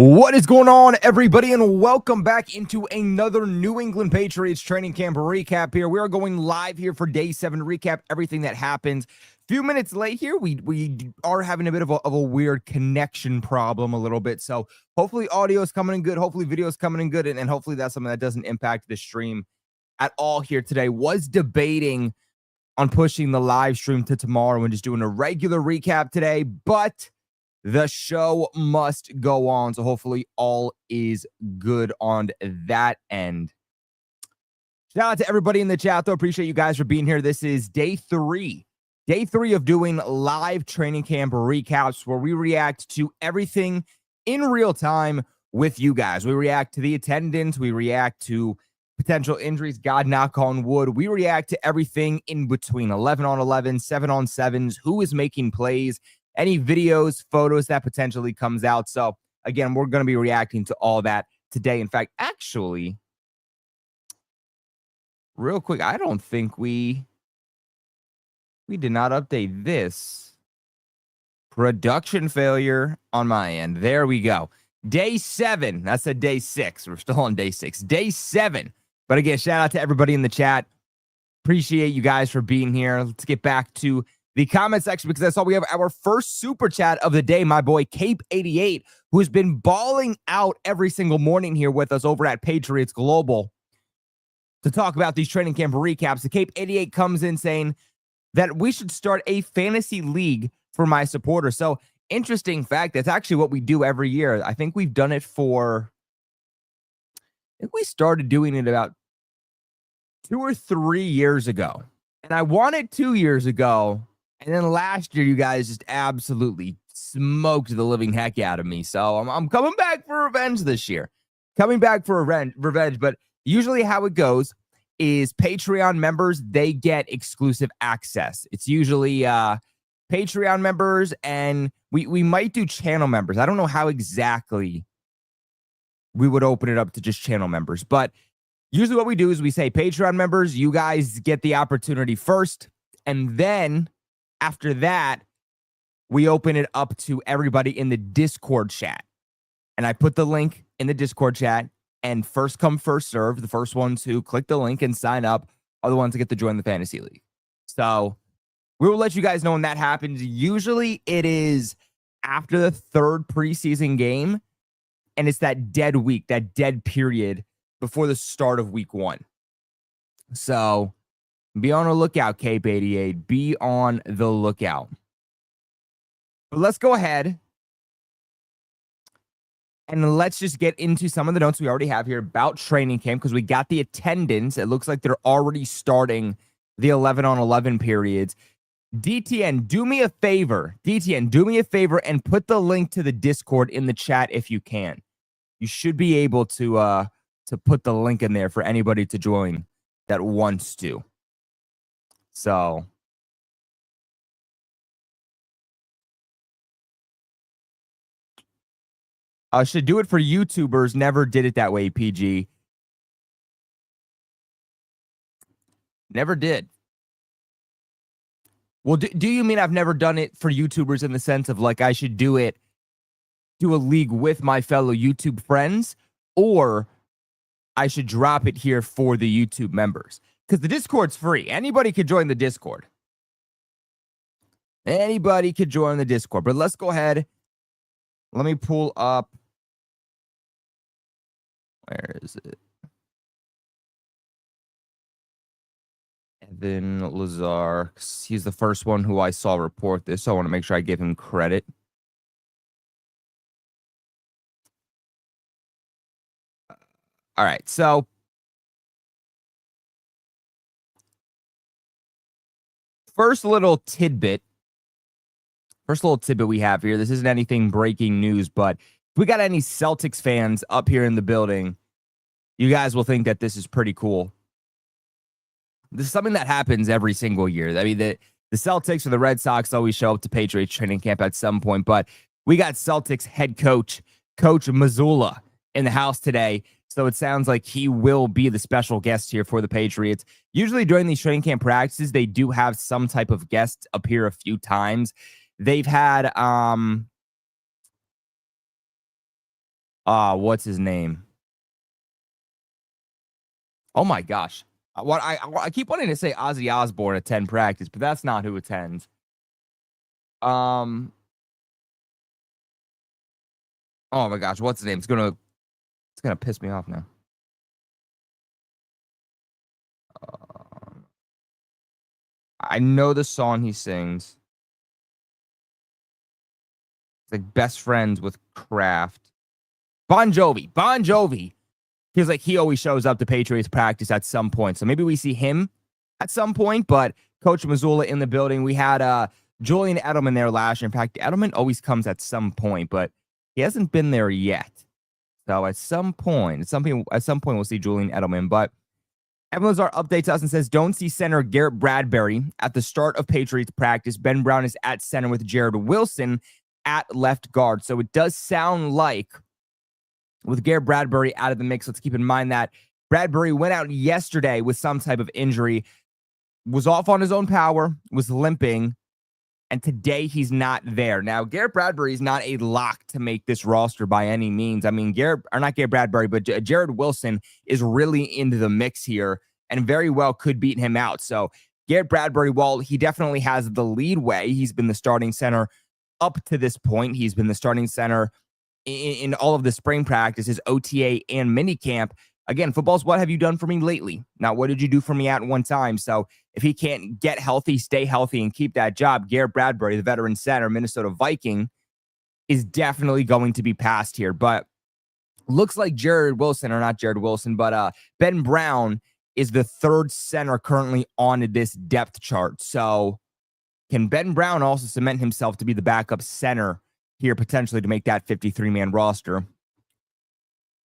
What is going on, everybody, and welcome back into another New England Patriots training camp recap here. We are going live here for day 7 to recap everything that happens. Few minutes late here. We are having a bit of a weird connection problem a little bit. So hopefully audio is coming in good. Hopefully video is coming in good. And hopefully that's something that doesn't impact the stream at all here today. Was debating on pushing the live stream to tomorrow and just doing a regular recap today, but the show must go on, so hopefully all is good on that end. Shout out to everybody in the chat, though. Appreciate you guys for being here. This is day 3 of doing live training camp recaps where we react to everything in real time with you guys. We react to the attendance. We react to potential injuries. God knock on wood. We react to everything in between 11 on 11, 7 on 7s, who is making plays, any videos, photos that potentially comes out. So again, we're going to be reacting to all that today. In fact, actually, real quick, I don't think we did not update this. Production failure on my end. There we go. Day 7. That's a day 6. We're still on day 6. Day 7. But again, shout out to everybody in the chat. Appreciate you guys for being here. Let's get back to the comment section because I saw we have our first super chat of the day. My boy Cape88, who's been balling out every single morning here with us over at Patriots Global to talk about these training camp recaps. The Cape88 comes in saying that we should start a fantasy league for my supporters. So interesting fact, that's actually what we do every year. I think we've done it we started doing it about 2 or 3 years ago. And I won it 2 years ago. And then last year, you guys just absolutely smoked the living heck out of me. So I'm coming back for revenge this year. Coming back for revenge. But usually how it goes is Patreon members, they get exclusive access. It's usually Patreon members, and we might do channel members. I don't know how exactly we would open it up to just channel members. But usually what we do is we say, Patreon members, you guys get the opportunity first. And then after that, we open it up to everybody in the Discord chat. And I put the link in the Discord chat, and first come, first serve. The first ones who click the link and sign up are the ones that get to join the fantasy league. So we will let you guys know when that happens. Usually it is after the 3rd preseason game, and it's that dead week, that dead period before the start of week 1. So be on the lookout, Cape88. Be on the lookout. But let's go ahead and let's just get into some of the notes we already have here about training camp because we got the attendance. It looks like they're already starting the 11 on 11 periods. DTN, do me a favor. DTN, do me a favor and put the link to the Discord in the chat if you can. You should be able to put the link in there for anybody to join that wants to. So I should do it for YouTubers. Never did it that way, PG. Never did. Well, do you mean I've never done it for YouTubers in the sense of like I should do a league with my fellow YouTube friends, or I should drop it here for the YouTube members? Because the Discord's free. Anybody could join the Discord. Anybody could join the Discord. But let's go ahead. Let me pull up. Where is it? Evan Lazar. He's the first one who I saw report this, so I want to make sure I give him credit. All right, so first little tidbit we have here. This isn't anything breaking news, but if we got any Celtics fans up here in the building, you guys will think that this is pretty cool. This is something that happens every single year. I mean, the Celtics or the Red Sox always show up to Patriots training camp at some point, but we got Celtics head coach Mazzulla in the house today. So it sounds like he will be the special guest here for the Patriots. Usually during these training camp practices, they do have some type of guest appear a few times. They've had What's his name? Oh my gosh. What I keep wanting to say Ozzy Osbourne attend practice, but that's not who attends. Um, oh my gosh, what's his name? It's gonna piss me off now. Um, I know the song he sings. It's like best friends with Kraft. Bon Jovi. Bon Jovi. Feels like he always shows up to Patriots practice at some point. So maybe we see him at some point, but Coach Missoula in the building. We had Julian Edelman there last year. In fact, Edelman always comes at some point, but he hasn't been there yet. So at some point, we'll see Julian Edelman. But Evan Lazar updates us and says, don't see center Garrett Bradbury at the start of Patriots practice. Ben Brown is at center with Jared Wilson at left guard. So it does sound like with Garrett Bradbury out of the mix, let's keep in mind that Bradbury went out yesterday with some type of injury, was off on his own power, was limping, and today he's not there. Now, Garrett Bradbury is not a lock to make this roster by any means. I mean, not Garrett Bradbury, but Jared Wilson is really into the mix here and very well could beat him out. So Garrett Bradbury, while he definitely has the lead way, he's been the starting center up to this point. He's been the starting center in all of the spring practices, OTA, and minicamp. Again, football's what have you done for me lately? Now, what did you do for me at one time? So if he can't get healthy, stay healthy, and keep that job, Garrett Bradbury, the veteran center, Minnesota Viking, is definitely going to be passed here. But looks like Jared Wilson, or not Jared Wilson, but Ben Brown is the third center currently on this depth chart. So can Ben Brown also cement himself to be the backup center here potentially to make that 53-man roster?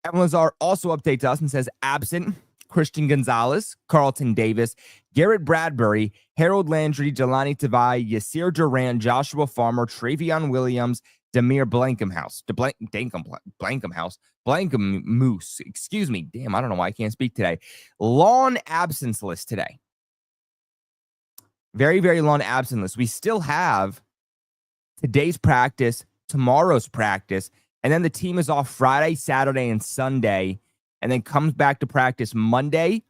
Evan Lazar also updates us and says absent Christian Gonzalez, Carlton Davis, Garrett Bradbury, Harold Landry, Jelani Tavai, Yasir Durant, Joshua Farmer, Travion Williams, Demir Blankham Moose. Excuse me. Damn, I don't know why I can't speak today. Long absence list today. Very, very long absence list. We still have today's practice, tomorrow's practice, and then the team is off Friday, Saturday, and Sunday, and then comes back to practice Monday,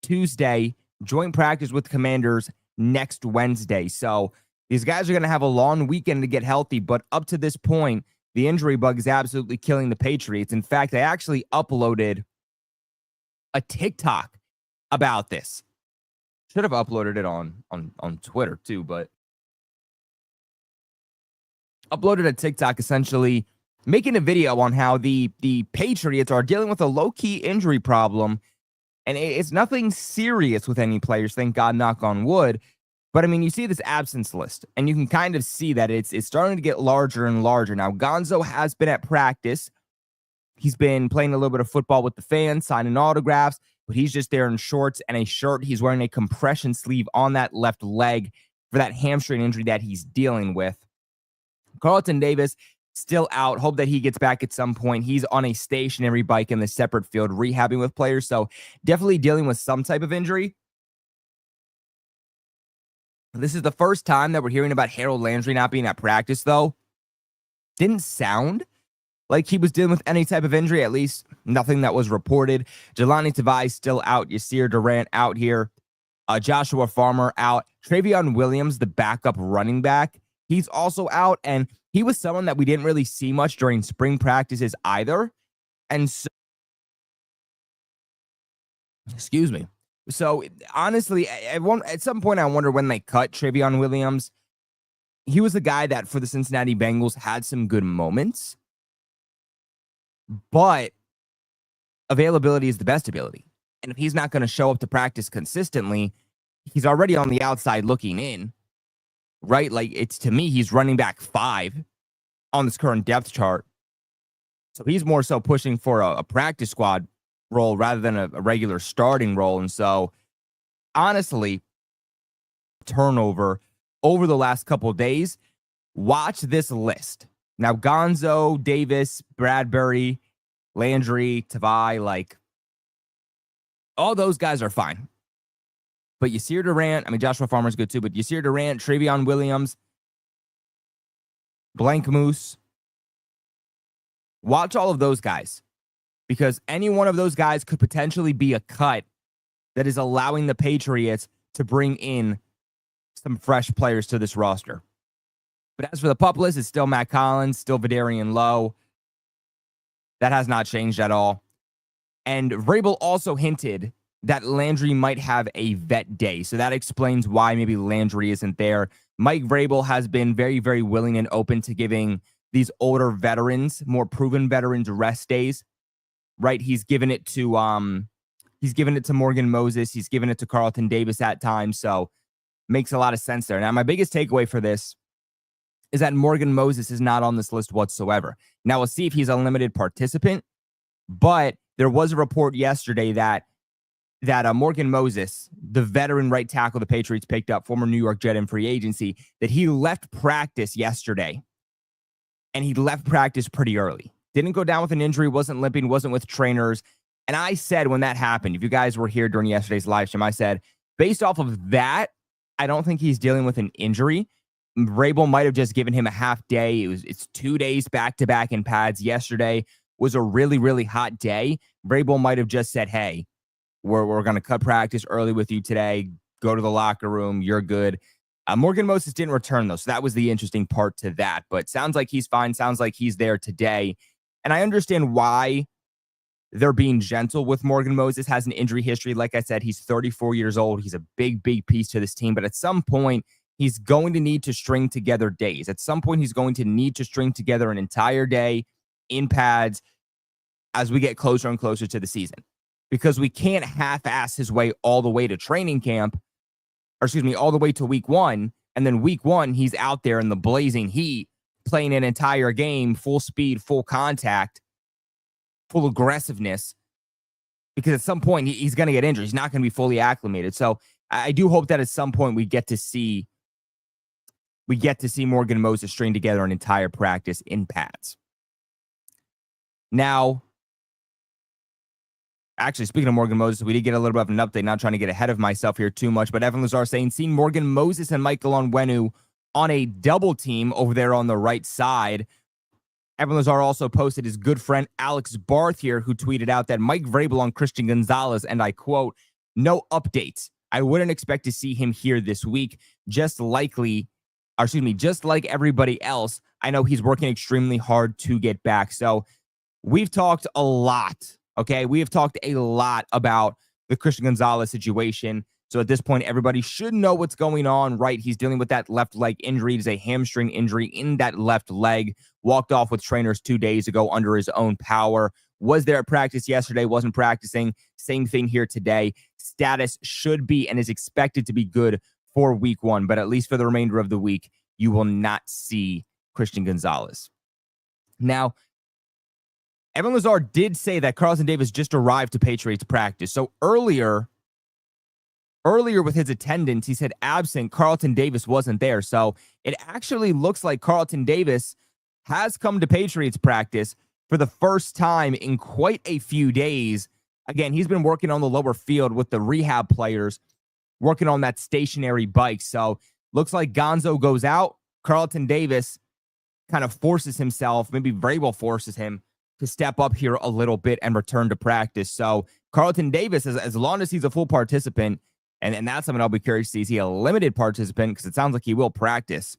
Tuesday, joint practice with Commanders next Wednesday. So these guys are going to have a long weekend to get healthy, but up to this point, the injury bug is absolutely killing the Patriots. In fact, I actually uploaded a TikTok about this. Should have uploaded it on Twitter too, but uploaded a TikTok essentially making a video on how the Patriots are dealing with a low-key injury problem. And it's nothing serious with any players, thank God, knock on wood. But, I mean, you see this absence list, and you can kind of see that it's starting to get larger and larger. Now, Gonzo has been at practice. He's been playing a little bit of football with the fans, signing autographs, but he's just there in shorts and a shirt. He's wearing a compression sleeve on that left leg for that hamstring injury that he's dealing with. Carlton Davis still out. Hope that he gets back at some point. He's on a stationary bike in the separate field, rehabbing with players. So definitely dealing with some type of injury. This is the first time that we're hearing about Harold Landry not being at practice, though. Didn't sound like he was dealing with any type of injury, at least nothing that was reported. Jelani Tavai still out. Yasir Durant out here. Joshua Farmer out. Travion Williams, the backup running back, he's also out. And he was someone that we didn't really see much during spring practices either. And so, excuse me. So, honestly, at some point, I wonder when they cut Travion Williams. He was the guy that, for the Cincinnati Bengals, had some good moments. But availability is the best ability. And if he's not going to show up to practice consistently, he's already on the outside looking in, right? Like, it's, to me, he's running back 5 on this current depth chart. So he's more so pushing for a practice squad role rather than a regular starting role. And so, honestly, turnover over the last couple of days. Watch this list. Now, Gonzo, Davis, Bradbury, Landry, Tavai, like, all those guys are fine. But Yasir Durant, I mean, Joshua Farmer's good too, but Yasir Durant, Travion Williams, Blank Moose, Watch all of those guys, because any one of those guys could potentially be a cut that is allowing the Patriots to bring in some fresh players to this roster. But as for the PUP list, it's still Matt Collins, still Vidarian Lowe. That has not changed at all. And Vrabel also hinted that Landry might have a vet day. So that explains why maybe Landry isn't there. Mike Vrabel has been very, very willing and open to giving these older veterans, more proven veterans, rest days. Right? He's given it to Morgan Moses. He's given it to Carlton Davis at times. So makes a lot of sense there. Now, my biggest takeaway for this is that Morgan Moses is not on this list whatsoever. Now, we'll see if he's a limited participant, but there was a report yesterday that Morgan Moses, the veteran right tackle the Patriots picked up, former New York Jet in free agency, that he left practice yesterday, and he left practice pretty early. Didn't go down with an injury, wasn't limping, wasn't with trainers. And I said when that happened, if you guys were here during yesterday's live stream, I said, based off of that, I don't think he's dealing with an injury. Vrabel might have just given him a half day. It's 2 days back-to-back in pads. Yesterday was a really, really hot day. Vrabel might have just said, hey, we're going to cut practice early with you today. Go to the locker room. You're good. Morgan Moses didn't return, though, so that was the interesting part to that. But sounds like he's fine. Sounds like he's there today. And I understand why they're being gentle with Morgan Moses. Has an injury history. Like I said, he's 34 years old. He's a big, big piece to this team. But at some point, he's going to need to string together days. At some point, he's going to need to string together an entire day in pads as we get closer and closer to the season. Because we can't half-ass his way all the way to training camp, all the way to week one. And then week one, he's out there in the blazing heat, playing an entire game, full speed, full contact, full aggressiveness. Because at some point, he's going to get injured. He's not going to be fully acclimated. So I do hope that at some point we get to see Morgan Moses string together an entire practice in pads. Now, actually, speaking of Morgan Moses, we did get a little bit of an update, not trying to get ahead of myself here too much, but Evan Lazar saying, seeing Morgan Moses and Michael Onwenu on a double team over there on the right side. Evan Lazar also posted his good friend Alex Barth here, who tweeted out that Mike Vrabel on Christian Gonzalez, and I quote, no updates. I wouldn't expect to see him here this week. Just like everybody else, I know he's working extremely hard to get back. So we've talked a lot. Okay, we have talked a lot about the Christian Gonzalez situation. So at this point, everybody should know what's going on, right? He's dealing with that left leg injury. It is a hamstring injury in that left leg. Walked off with trainers 2 days ago under his own power. Was there at practice yesterday, wasn't practicing. Same thing here today. Status should be and is expected to be good for week one, but at least for the remainder of the week, you will not see Christian Gonzalez. Now, Evan Lazar did say that Carlton Davis just arrived to Patriots practice. So earlier with his attendance, he said absent, Carlton Davis wasn't there. So it actually looks like Carlton Davis has come to Patriots practice for the first time in quite a few days. Again, he's been working on the lower field with the rehab players, working on that stationary bike. So looks like Gonzo goes out. Carlton Davis kind of forces himself, maybe Vrabel forces him to step up here a little bit and return to practice. So Carlton Davis, as long as he's a full participant, and that's something I'll be curious to see. Is he a limited participant? Because it sounds like he will practice.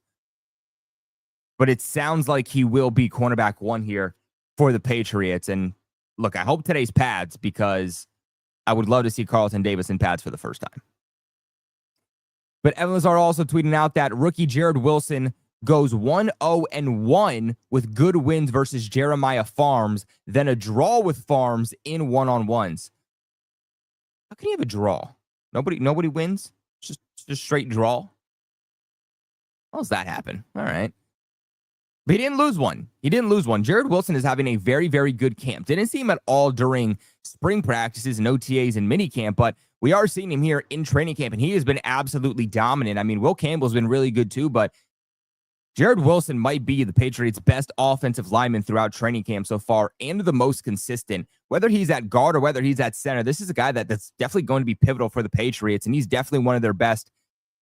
But it sounds like he will be cornerback one here for the Patriots. And look, I hope today's pads, because I would love to see Carlton Davis in pads for the first time. But Evan Lazar also tweeting out that rookie Jared Wilson goes 1-0-1 with good wins versus Jeremiah Farms, then a draw with Farms in one-on-ones. How can you have a draw? Nobody wins? Just straight draw? How does that happen? All right. But he didn't lose one. Jared Wilson is having a very, very good camp. Didn't see him at all during spring practices and OTAs and minicamp, but we are seeing him here in training camp, and he has been absolutely dominant. I mean, Will Campbell's been really good too, but Jared Wilson might be the Patriots' best offensive lineman throughout training camp so far, and the most consistent. Whether he's at guard or whether he's at center, this is a guy that's definitely going to be pivotal for the Patriots, and he's definitely one of their best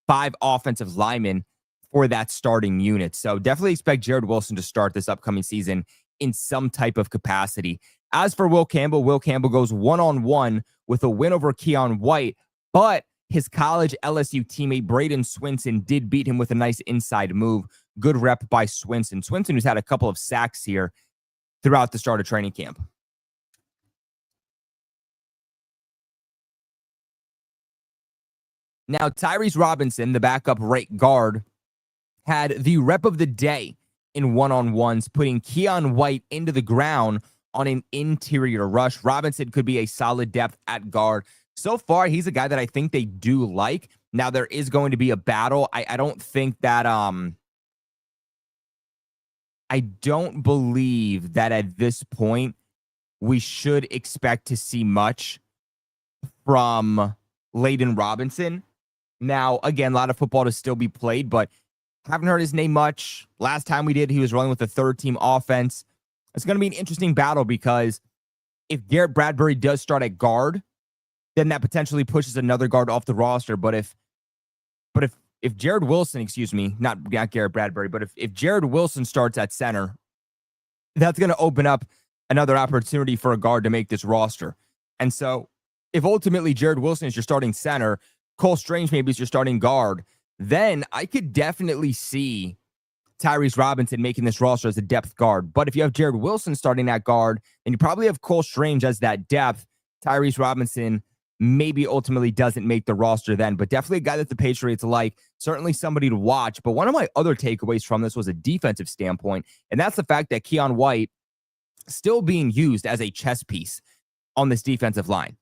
5 offensive linemen for that starting unit. So definitely expect Jared Wilson to start this upcoming season in some type of capacity. As for Will Campbell goes one-on-one with a win over Keon White, but his college LSU teammate Braden Swinson did beat him with a nice inside move. Good rep by Swinson. Swinson, who's had a couple of sacks here throughout the start of training camp. Now, Tyrese Robinson, the backup right guard, had the rep of the day in one-on-ones, putting Keon White into the ground on an interior rush. Robinson could be a solid depth at guard. So far, he's a guy that I think they do like. Now, there is going to be a battle. I don't think that I don't believe that at this point we should expect to see much from Layden Robinson. Now, again, a lot of football to still be played, but haven't heard his name much. Last time we did, he was rolling with the third-team offense. It's going to be an interesting battle because if Garrett Bradbury does start at guard, then that potentially pushes another guard off the roster. But if Jared Wilson, not Garrett Bradbury, but if Jared Wilson starts at center, that's going to open up another opportunity for a guard to make this roster. And so if ultimately Jared Wilson is your starting center, Cole Strange maybe is your starting guard, then I could definitely see Tyrese Robinson making this roster as a depth guard. But if you have Jared Wilson starting that guard, and you probably have Cole Strange as that depth, Tyrese Robinson maybe ultimately doesn't make the roster then. But definitely a guy that the Patriots like, certainly somebody to watch. But one of my other takeaways from this was a defensive standpoint, and that's the fact that Keon White still being used as a chess piece on this defensive line.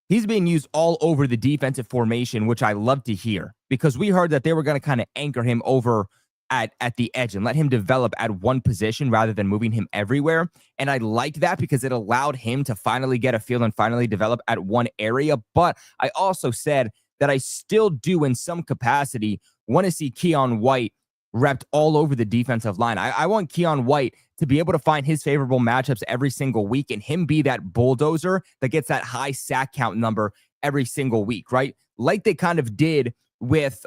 He's being used all over the defensive formation, which I love to hear, because we heard that they were going to kind of anchor him over at the edge and let him develop at one position rather than moving him everywhere. And I liked that because it allowed him to finally get a feel and finally develop at one area. But I also said that I still do in some capacity want to see Keon White repped all over the defensive line. I want Keon White to be able to find his favorable matchups every single week and him be that bulldozer that gets that high sack count number every single week, right? Like they kind of did with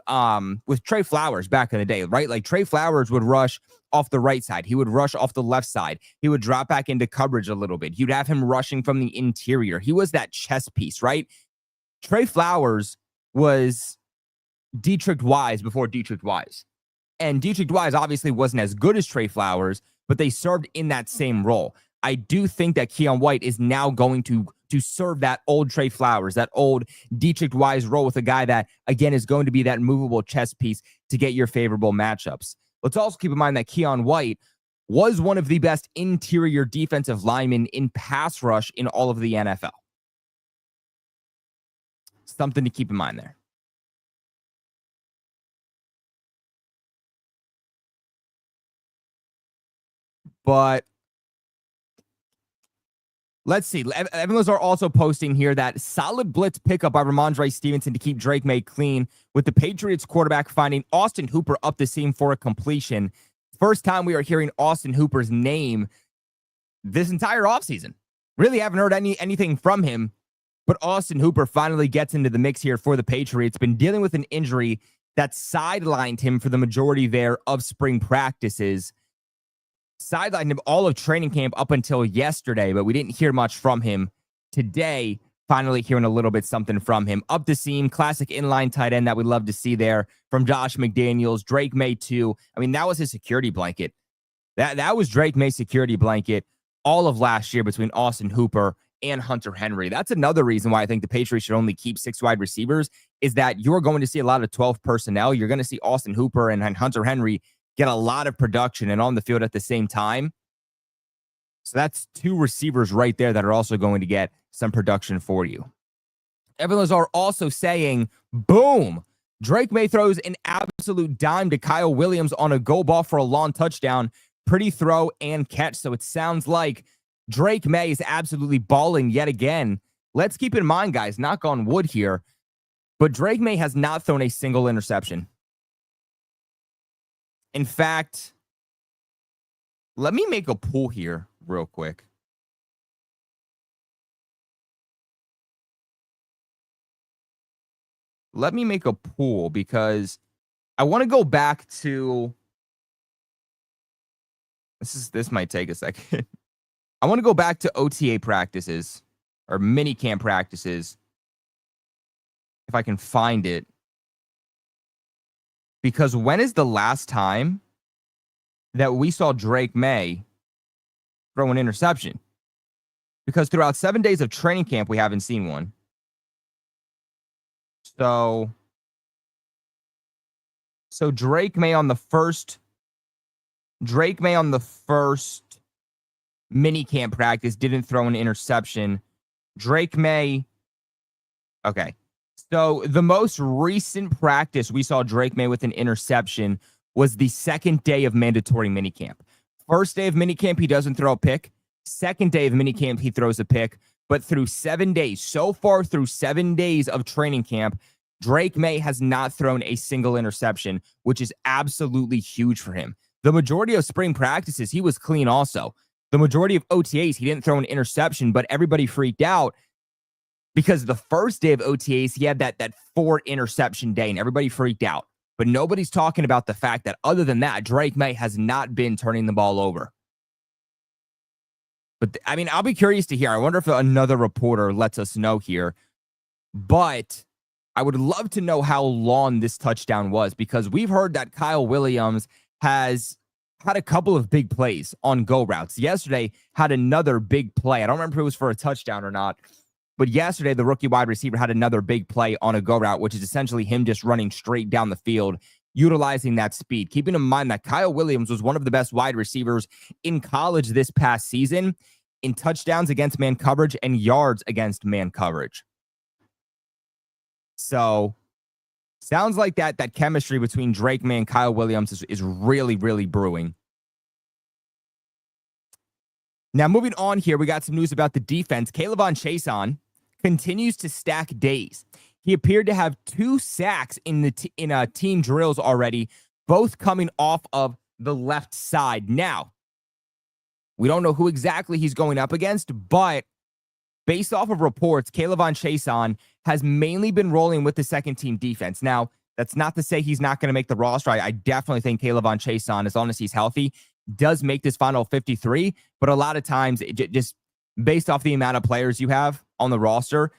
Trey Flowers back in the day, right? Like Trey Flowers would rush off the right side. He would rush off the left side. He would drop back into coverage a little bit. You'd have him rushing from the interior. He was that chess piece, right? Trey Flowers was Dietrich Wise before Dietrich Wise. And Dietrich Wise obviously wasn't as good as Trey Flowers, but they served in that same role. I do think that Keon White is now going to serve that old Trey Flowers, that old Dietrich Wise role with a guy that, again, is going to be that movable chess piece to get your favorable matchups. Let's also keep in mind that Keon White was one of the best interior defensive linemen in pass rush in all of the NFL. Something to keep in mind there. But let's see. Everyone's are also posting here that solid blitz pickup by Ramondre Stevenson to keep Drake Maye clean, with the Patriots quarterback finding Austin Hooper up the seam for a completion. First time we are hearing Austin Hooper's name this entire offseason. Really haven't heard anything from him, but Austin Hooper finally gets into the mix here for the Patriots. Been dealing with an injury that sidelined him for the majority there of spring practices. Sidelined him all of training camp up until yesterday, but we didn't hear much from him today. Finally hearing a little bit something from him. Up the seam, classic inline tight end that we love to see there from Josh McDaniels. Drake Maye too. I mean, that was his security blanket. That was Drake Maye's security blanket all of last year between Austin Hooper and Hunter Henry. That's another reason why I think the Patriots should only keep 6 wide receivers, is that you're going to see a lot of 12 personnel. You're going to see Austin Hooper and Hunter Henry get a lot of production and on the field at the same time. So that's 2 receivers right there that are also going to get some production for you. Everyone's are also saying, boom, Drake Maye throws an absolute dime to Kyle Williams on a go ball for a long touchdown. Pretty throw and catch. So it sounds like Drake Maye is absolutely balling yet again. Let's keep in mind, guys, knock on wood here, but Drake Maye has not thrown a single interception. In fact, let me make a pool here real quick. Let me make a pool because I want to go back to this might take a second. I want to go back to OTA practices or mini camp practices if I can find it. Because when is the last time that we saw Drake Maye throw an interception? Because throughout 7 days of training camp, we haven't seen one. So Drake Maye on the first mini camp practice didn't throw an interception. Drake Maye. Okay. So the most recent practice we saw Drake Maye with an interception was the second day of mandatory minicamp. First day of minicamp, he doesn't throw a pick. Second day of minicamp, he throws a pick. But through 7 days, so far through 7 days of training camp, Drake Maye has not thrown a single interception, which is absolutely huge for him. The majority of spring practices, he was clean also. The majority of OTAs, he didn't throw an interception, but everybody freaked out because the first day of OTAs, he had that 4 interception day, and everybody freaked out. But nobody's talking about the fact that other than that, Drake Maye has not been turning the ball over. But, I mean, I'll be curious to hear. I wonder if another reporter lets us know here. But I would love to know how long this touchdown was, because we've heard that Kyle Williams has had a couple of big plays on go routes. Yesterday had another big play. I don't remember if it was for a touchdown or not. But yesterday, the rookie wide receiver had another big play on a go route, which is essentially him just running straight down the field, utilizing that speed. Keeping in mind that Kyle Williams was one of the best wide receivers in college this past season in touchdowns against man coverage and yards against man coverage. So, sounds like that chemistry between Drake Maye and Kyle Williams is really, really brewing. Now, moving on here, we got some news about the defense. K'Lavon Chaisson continues to stack days. He appeared to have 2 sacks in team drills already, both coming off of the left side. Now, we don't know who exactly he's going up against, but based off of reports, K'Lavon Chaisson has mainly been rolling with the second team defense. Now, that's not to say he's not going to make the roster. I definitely think K'Lavon Chaisson, as long as he's healthy, does make this final 53, but a lot of times, just based off the amount of players you have on the roster,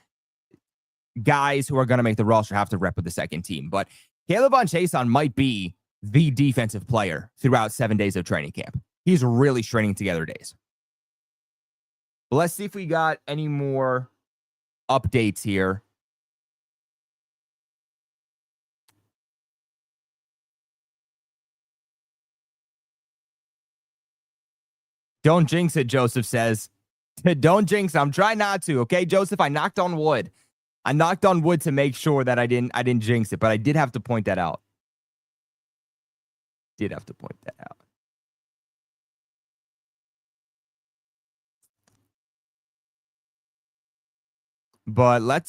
guys who are going to make the roster have to rep with the second team. But K'Lavon Chaisson might be the defensive player throughout 7 days of training camp. He's really stringing together days. But let's see if we got any more updates here. Don't jinx it, Joseph says. Don't jinx it. I'm trying not to, okay, Joseph? I knocked on wood. I knocked on wood to make sure that I didn't jinx it, but I did have to point that out. But let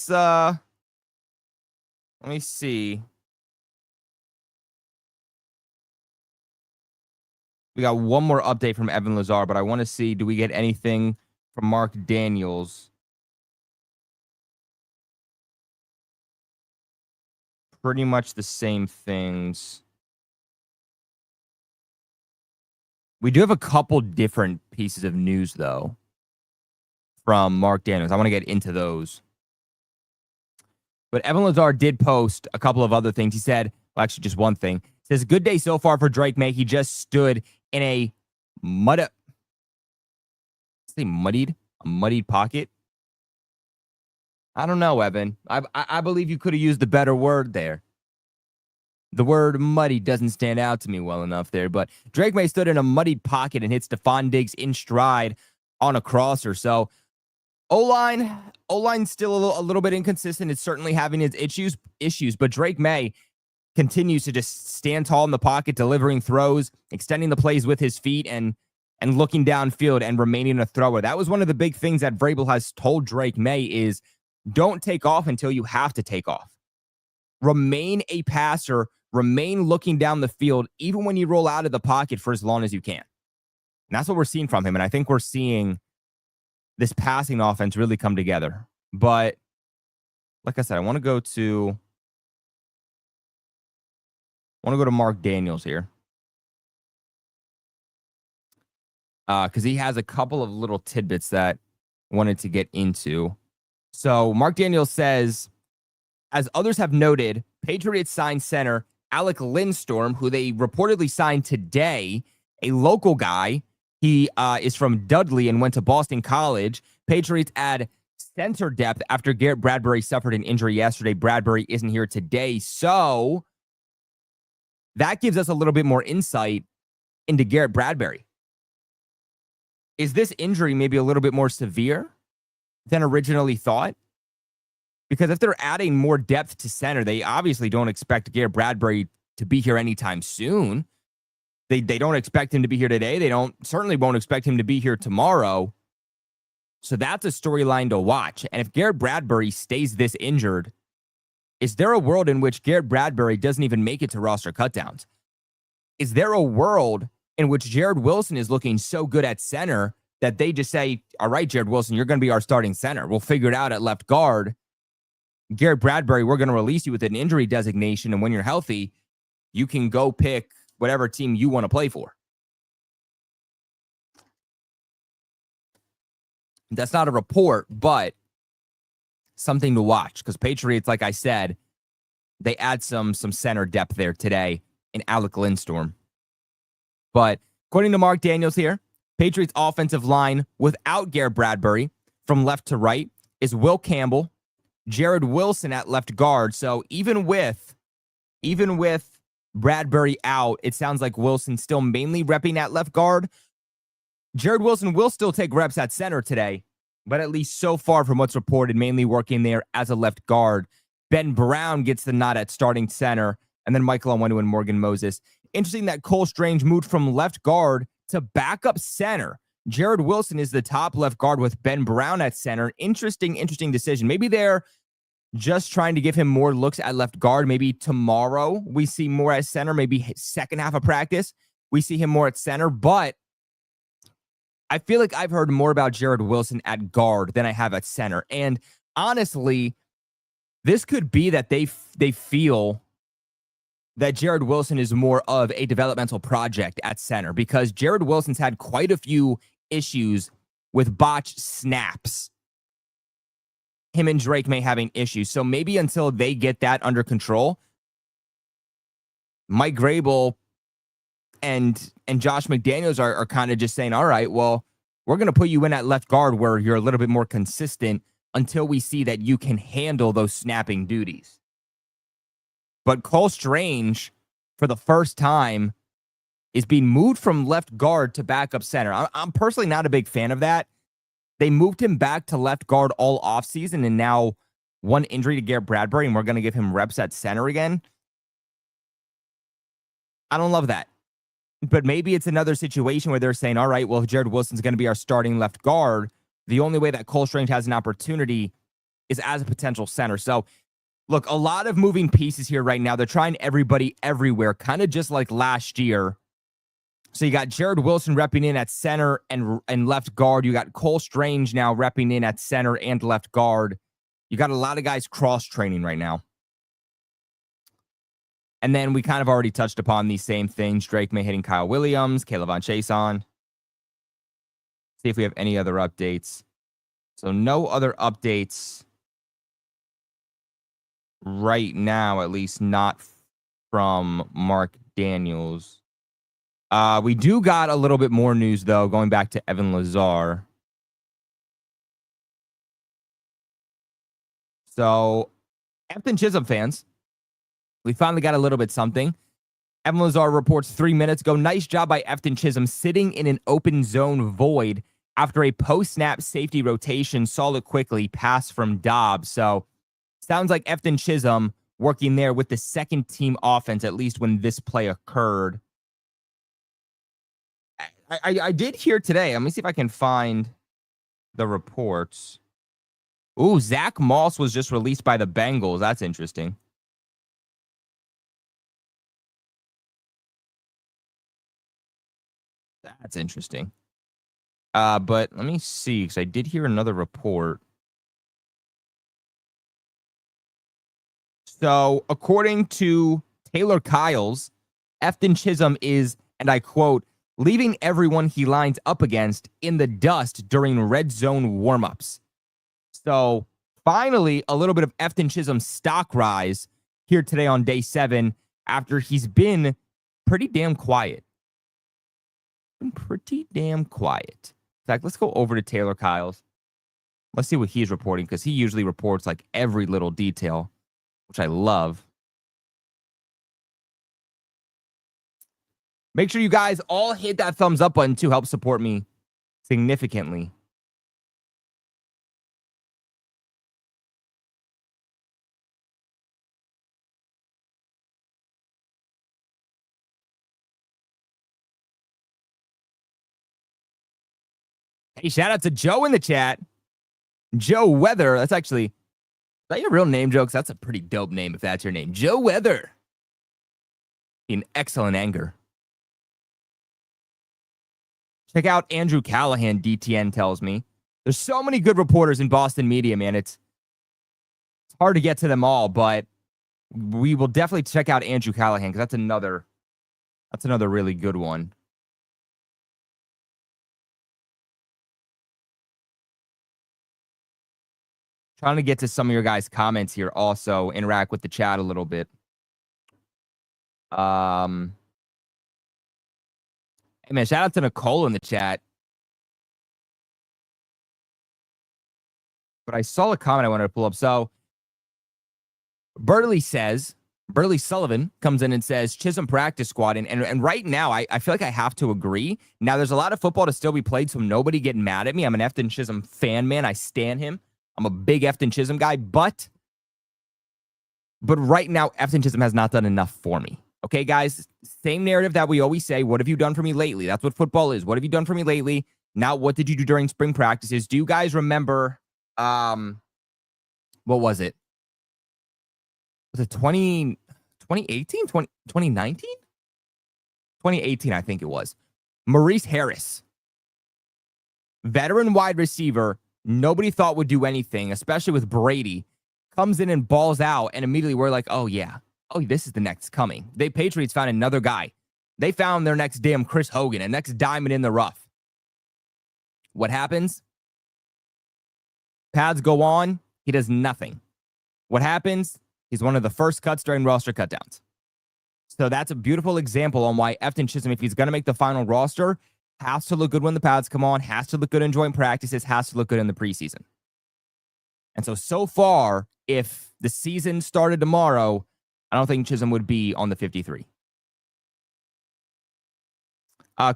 me see. We got one more update from Evan Lazar, but I want to see, do we get anything from Mark Daniels? Pretty much the same things. We do have a couple different pieces of news, though, from Mark Daniels. I want to get into those. But Evan Lazar did post a couple of other things. He said, well, actually, just one thing. He says, good day so far for Drake Maye. He just stood in a muddied pocket. I don't know, Evan. I believe you could have used a better word there. The word muddy doesn't stand out to me well enough there, but Drake Maye stood in a muddied pocket and hit Stephon Diggs in stride on a crosser. So O-line's still a little bit inconsistent. It's certainly having its issues, but Drake Maye continues to just stand tall in the pocket, delivering throws, extending the plays with his feet, and looking downfield and remaining a thrower. That was one of the big things that Vrabel has told Drake Maye is don't take off until you have to take off. Remain a passer, remain looking down the field, even when you roll out of the pocket for as long as you can. And that's what we're seeing from him. And I think we're seeing this passing offense really come together. But like I said, I want to go to Mark Daniels here. because he has a couple of little tidbits that I wanted to get into. So Mark Daniels says, as others have noted, Patriots signed center Alec Lindstrom, who they reportedly signed today, a local guy. He is from Dudley and went to Boston College. Patriots add center depth after Garrett Bradbury suffered an injury yesterday. Bradbury isn't here today. So that gives us a little bit more insight into Garrett Bradbury. Is this injury maybe a little bit more severe than originally thought? Because if they're adding more depth to center, they obviously don't expect Garrett Bradbury to be here anytime soon. They don't expect him to be here today. They certainly won't expect him to be here tomorrow. So that's a storyline to watch. And if Garrett Bradbury stays this injured, is there a world in which Garrett Bradbury doesn't even make it to roster cutdowns? Is there a world in which Jared Wilson is looking so good at center that they just say, all right, Jared Wilson, you're going to be our starting center. We'll figure it out at left guard. Garrett Bradbury, we're going to release you with an injury designation. And when you're healthy, you can go pick whatever team you want to play for. That's not a report, but something to watch because Patriots, like I said, they add some center depth there today in Alec Lindstrom. But according to Mark Daniels here, Patriots offensive line without Garrett Bradbury from left to right is Will Campbell, Jared Wilson at left guard. So even with Bradbury out, it sounds like Wilson's still mainly repping at left guard. Jared Wilson will still take reps at center today, but at least so far from what's reported, mainly working there as a left guard. Ben Brown gets the nod at starting center, and then Michael Onwenu and Morgan Moses. Interesting that Cole Strange moved from left guard to backup center. Jared Wilson is the top left guard with Ben Brown at center. Interesting decision. Maybe they're just trying to give him more looks at left guard. Maybe tomorrow we see more at center. Maybe second half of practice we see him more at center. But I feel like I've heard more about Jared Wilson at guard than I have at center. And honestly, this could be that they feel that Jared Wilson is more of a developmental project at center because Jared Wilson's had quite a few issues with botched snaps. Him and Drake Maye having issues. So maybe until they get that under control, Mike Vrabel and Josh McDaniels are kind of just saying, all right, well, we're going to put you in at left guard where you're a little bit more consistent until we see that you can handle those snapping duties. But Cole Strange, for the first time, is being moved from left guard to backup center. I'm personally not a big fan of that. They moved him back to left guard all offseason, and now one injury to Garrett Bradbury, and we're going to give him reps at center again. I don't love that. But maybe it's another situation where they're saying, all right, well, if Jared Wilson's going to be our starting left guard, the only way that Cole Strange has an opportunity is as a potential center. So, look, a lot of moving pieces here right now. They're trying everybody everywhere, kind of just like last year. So you got Jared Wilson repping in at center and left guard. You got Cole Strange now repping in at center and left guard. You got a lot of guys cross-training right now. And then we kind of already touched upon these same things. Drake Maye hitting Kyle Williams, Caleb Von Chason. See if we have any other updates. So no other updates right now, at least not from Mark Daniels. We do got a little bit more news, though, going back to Evan Lazar. So, Efton Chisholm fans, we finally got a little bit something. Evan Lazar reports 3 minutes ago, nice job by Efton Chisholm sitting in an open zone void after a post-snap safety rotation. Saw it quickly, pass from Dobbs. So, sounds like Efton Chisholm working there with the second team offense, at least when this play occurred. I did hear today. Let me see if I can find the reports. Ooh, Zach Moss was just released by the Bengals. That's interesting. That's interesting. But let me see, because I did hear another report. So, according to Taylor Kyles, Efton Chisholm is, and I quote, leaving everyone he lines up against in the dust during red zone warmups. So finally, a little bit of Efton Chisholm stock rise here today on day 7 after he's been pretty damn quiet. In fact, let's go over to Taylor Kyles. Let's see what he's reporting, because he usually reports like every little detail, which I love. Make sure you guys all hit that thumbs up button to help support me significantly. Hey, shout out to Joe in the chat. Joe Weather. That's actually, is that your real name, Joe? 'Cause that's a pretty dope name if that's your name. Joe Weather. In excellent anger. Check out Andrew Callahan, DTN tells me. There's so many good reporters in Boston media, man. It's hard to get to them all, but we will definitely check out Andrew Callahan, because that's another really good one. Trying to get to some of your guys' comments here also, interact with the chat a little bit. Hey man, shout out to Nicole in the chat. But I saw a comment I wanted to pull up. So Burley Sullivan comes in and says Chisholm practice squad. And right now, I feel like I have to agree. Now, there's a lot of football to still be played, so nobody getting mad at me. I'm an Efton Chisholm fan, man. I stan him. I'm a big Efton Chisholm guy. But right now, Efton Chisholm has not done enough for me. Okay, guys? Same narrative that we always say. What have you done for me lately? That's what football is. What have you done for me lately? Now, what did you do during spring practices? Do you guys remember, what was it? Was it 2018? 2019? 2018, I think it was. Maurice Harris, veteran wide receiver, nobody thought would do anything, especially with Brady, comes in and balls out, and immediately we're like, oh, yeah. Oh, this is the next coming. The Patriots found another guy. They found their next damn Chris Hogan, a next diamond in the rough. What happens? Pads go on. He does nothing. What happens? He's one of the first cuts during roster cutdowns. So that's a beautiful example on why Efton Chisholm, if he's going to make the final roster, has to look good when the pads come on, has to look good in joint practices, has to look good in the preseason. And so far, if the season started tomorrow, I don't think Chisholm would be on the 53.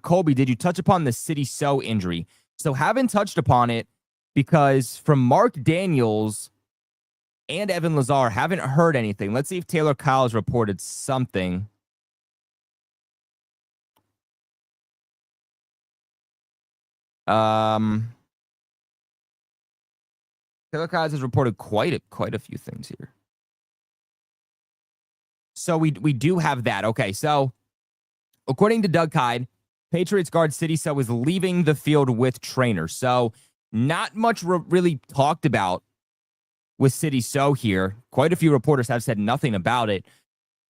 Colby, did you touch upon the City So injury? So haven't touched upon it because from Mark Daniels and Evan Lazar, haven't heard anything. Let's see if Taylor Kyles reported something. Taylor Kyles has reported quite a few things here. So we do have that. Okay, so according to Doug Kyde, Patriots guard City So is leaving the field with trainers. So not much really talked about with City So here. Quite a few reporters have said nothing about it.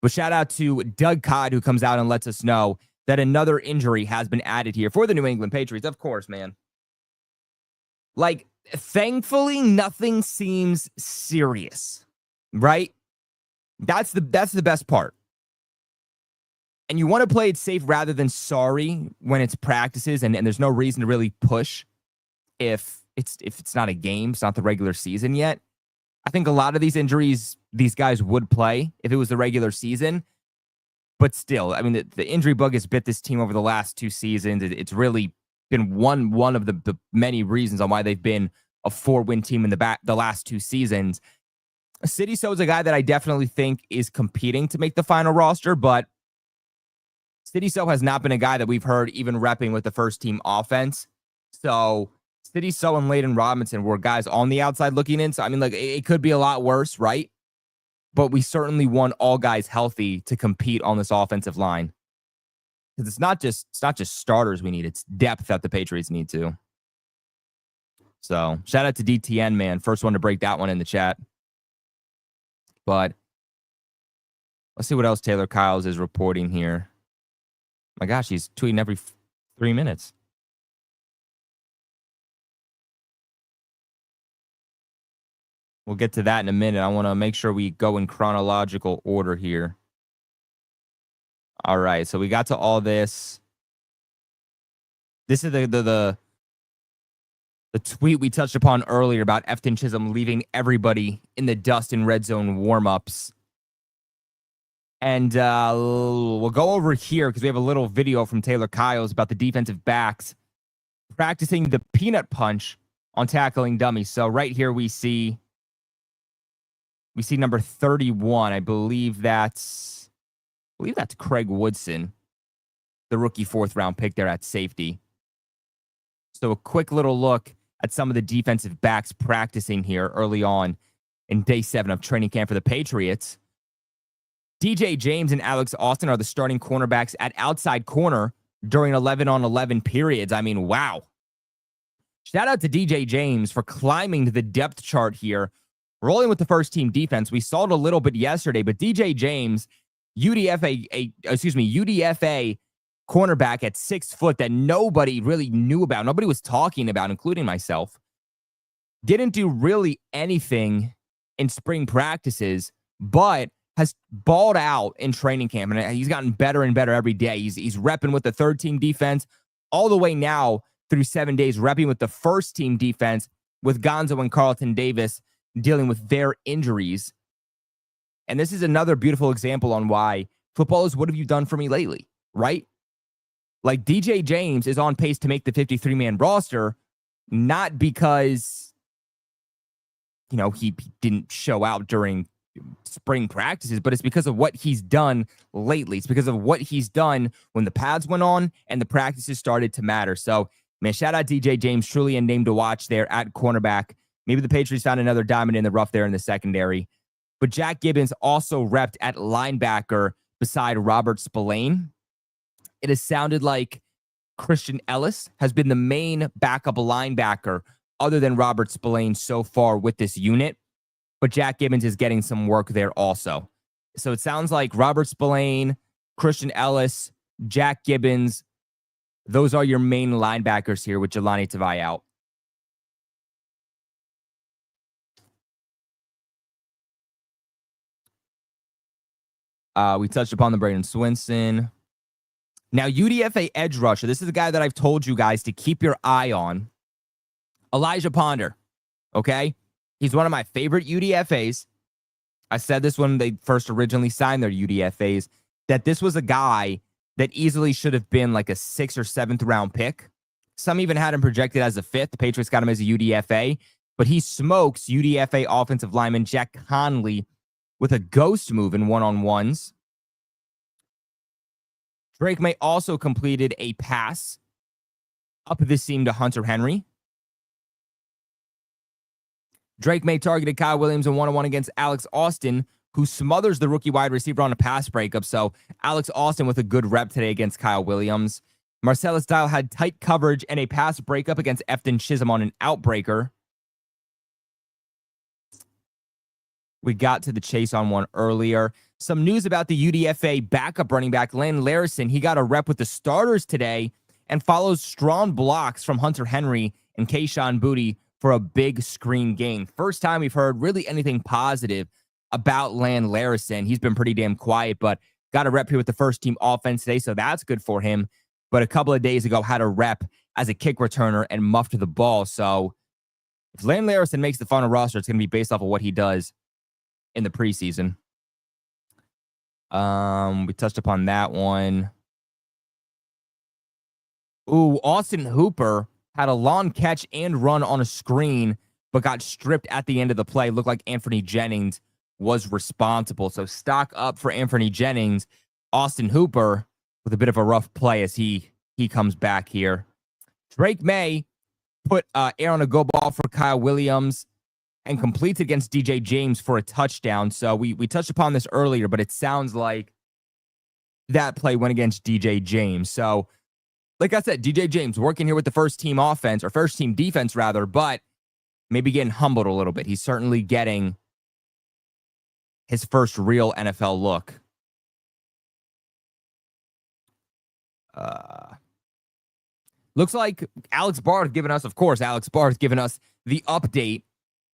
But shout out to Doug Kyde, who comes out and lets us know that another injury has been added here for the New England Patriots. Of course, man. Like, thankfully, nothing seems serious, right? That's the best part. And you want to play it safe rather than sorry when it's practices and there's no reason to really push if it's not a game, it's not the regular season yet. I think a lot of these injuries, these guys would play if it was the regular season. But still, I mean, the injury bug has bit this team over the last 2 seasons. It's really been one of the many reasons on why they've been a 4-win team in the last 2 seasons. City So is a guy that I definitely think is competing to make the final roster, but City So has not been a guy that we've heard even repping with the first team offense. So City So and Layden Robinson were guys on the outside looking in. So, I mean, like, it could be a lot worse, right? But we certainly want all guys healthy to compete on this offensive line. Because it's not just starters we need. It's depth that the Patriots need too. So shout out to DTN, man. First one to break that one in the chat. But let's see what else Taylor Kyles is reporting here. My gosh, he's tweeting every 3 minutes. We'll get to that in a minute. I want to make sure we go in chronological order here. All right, so we got to all this. This is the tweet we touched upon earlier about Efton Chisholm leaving everybody in the dust in red zone warmups. And we'll go over here because we have a little video from Taylor Kyles about the defensive backs practicing the peanut punch on tackling dummies. So right here we see number 31. I believe that's Craig Woodson, the rookie 4th round pick there at safety. So a quick little look at some of the defensive backs practicing here early on in day 7 of training camp for the Patriots. DJ James and Alex Austin are the starting cornerbacks at outside corner during 11-on-11 periods. I mean, wow. Shout out to DJ James for climbing the depth chart here, rolling with the first team defense. We saw it a little bit yesterday, but DJ James, UDFA cornerback at 6 foot that nobody really knew about, nobody was talking about, including myself, didn't do really anything in spring practices, but has balled out in training camp, and he's gotten better and better every day. He's repping with the 3rd-team defense all the way now through 7 days, repping with the 1st-team defense with Gonzo and Carlton Davis dealing with their injuries. And this is another beautiful example on why football is what have you done for me lately, right? Like DJ James is on pace to make the 53-man roster, not because, he didn't show out during spring practices, but it's because of what he's done lately. It's because of what he's done when the pads went on and the practices started to matter. So, man, shout out DJ James, truly a name to watch there at cornerback. Maybe the Patriots found another diamond in the rough there in the secondary. But Jack Gibbons also repped at linebacker beside Robert Spillane. It has sounded like Christian Ellis has been the main backup linebacker other than Robert Spillane so far with this unit. But Jack Gibbons is getting some work there also. So it sounds like Robert Spillane, Christian Ellis, Jack Gibbons, those are your main linebackers here with Jelani Tavai out. We touched upon the Braden Swinson. Now, UDFA edge rusher. This is a guy that I've told you guys to keep your eye on. Elijah Ponder. Okay? He's one of my favorite UDFAs. I said this when they first originally signed their UDFAs, that this was a guy that easily should have been like a 6th or 7th round pick. Some even had him projected as a 5th. The Patriots got him as a UDFA, but he smokes UDFA offensive lineman Jack Conley with a ghost move in one-on-ones. Drake Maye also completed a pass up the seam to Hunter Henry. Drake Maye targeted Kyle Williams in one-on-one against Alex Austin, who smothers the rookie wide receiver on a pass breakup. So Alex Austin with a good rep today against Kyle Williams. Marcellus Dial had tight coverage and a pass breakup against Efton Chisholm on an outbreaker. We got to the chase on one earlier. Some news about the UDFA backup running back, Lane Larison. He got a rep with the starters today and follows strong blocks from Hunter Henry and Kayshon Boutte for a big screen gain. First time we've heard really anything positive about Lane Larison. He's been pretty damn quiet, but got a rep here with the 1st-team offense today, so that's good for him. But a couple of days ago, had a rep as a kick returner and muffed the ball. So if Lane Larison makes the final roster, it's going to be based off of what he does in the preseason. We touched upon that one. Ooh, Austin Hooper had a long catch and run on a screen, but got stripped at the end of the play. Looked like Anthony Jennings was responsible. So stock up for Anthony Jennings. Austin Hooper with a bit of a rough play as he comes back here. Drake Maye put air on a go ball for Kyle Williams and completes against DJ James for a touchdown. So we touched upon this earlier, but it sounds like that play went against DJ James. So like I said, DJ James working here with the 1st-team offense, or 1st-team defense rather, but maybe getting humbled a little bit. He's certainly getting his first real NFL look. Looks like Alex Barr has given us, of course, Alex Barr has given us the update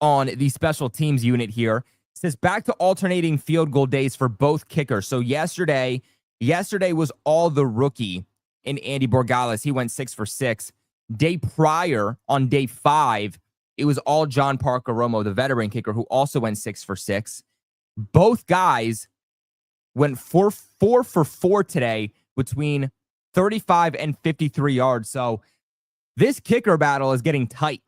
on the special teams unit here. It says back to alternating field goal days for both kickers. So yesterday was all the rookie in Andy Borgales. He went 6 for 6. Day prior, on day 5, it was all John Parker Romo, the veteran kicker, who also went 6 for 6. Both guys went 4 for 4 today between 35 and 53 yards. So this kicker battle is getting tight.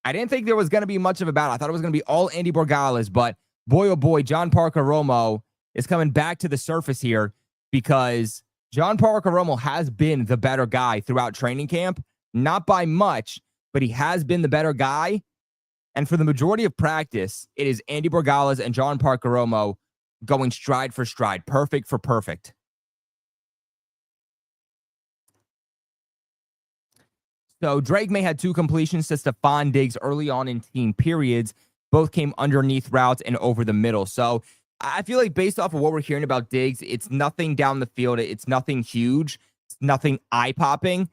I didn't think there was going to be much of a battle. I thought it was going to be all Andy Borgales, but boy, oh boy, John Parker Romo is coming back to the surface here because John Parker Romo has been the better guy throughout training camp. Not by much, but he has been the better guy. And for the majority of practice, it is Andy Borgales and John Parker Romo going stride for stride, perfect for perfect. So Drake Maye had 2 completions to Stephon Diggs early on in team periods. Both came underneath routes and over the middle. So I feel like based off of what we're hearing about Diggs, it's nothing down the field. It's nothing huge. It's nothing eye-popping.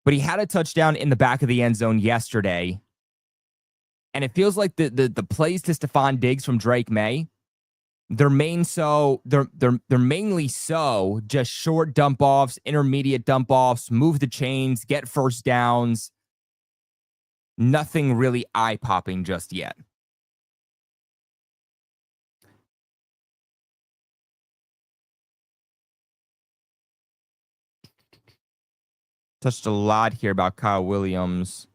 But he had a touchdown in the back of the end zone yesterday. And it feels like the plays to Stephon Diggs from Drake Maye, they're mainly so just short dump offs, intermediate dump offs, move the chains, get first downs. Nothing really eye popping just yet. Touched a lot here about Kyle Williams.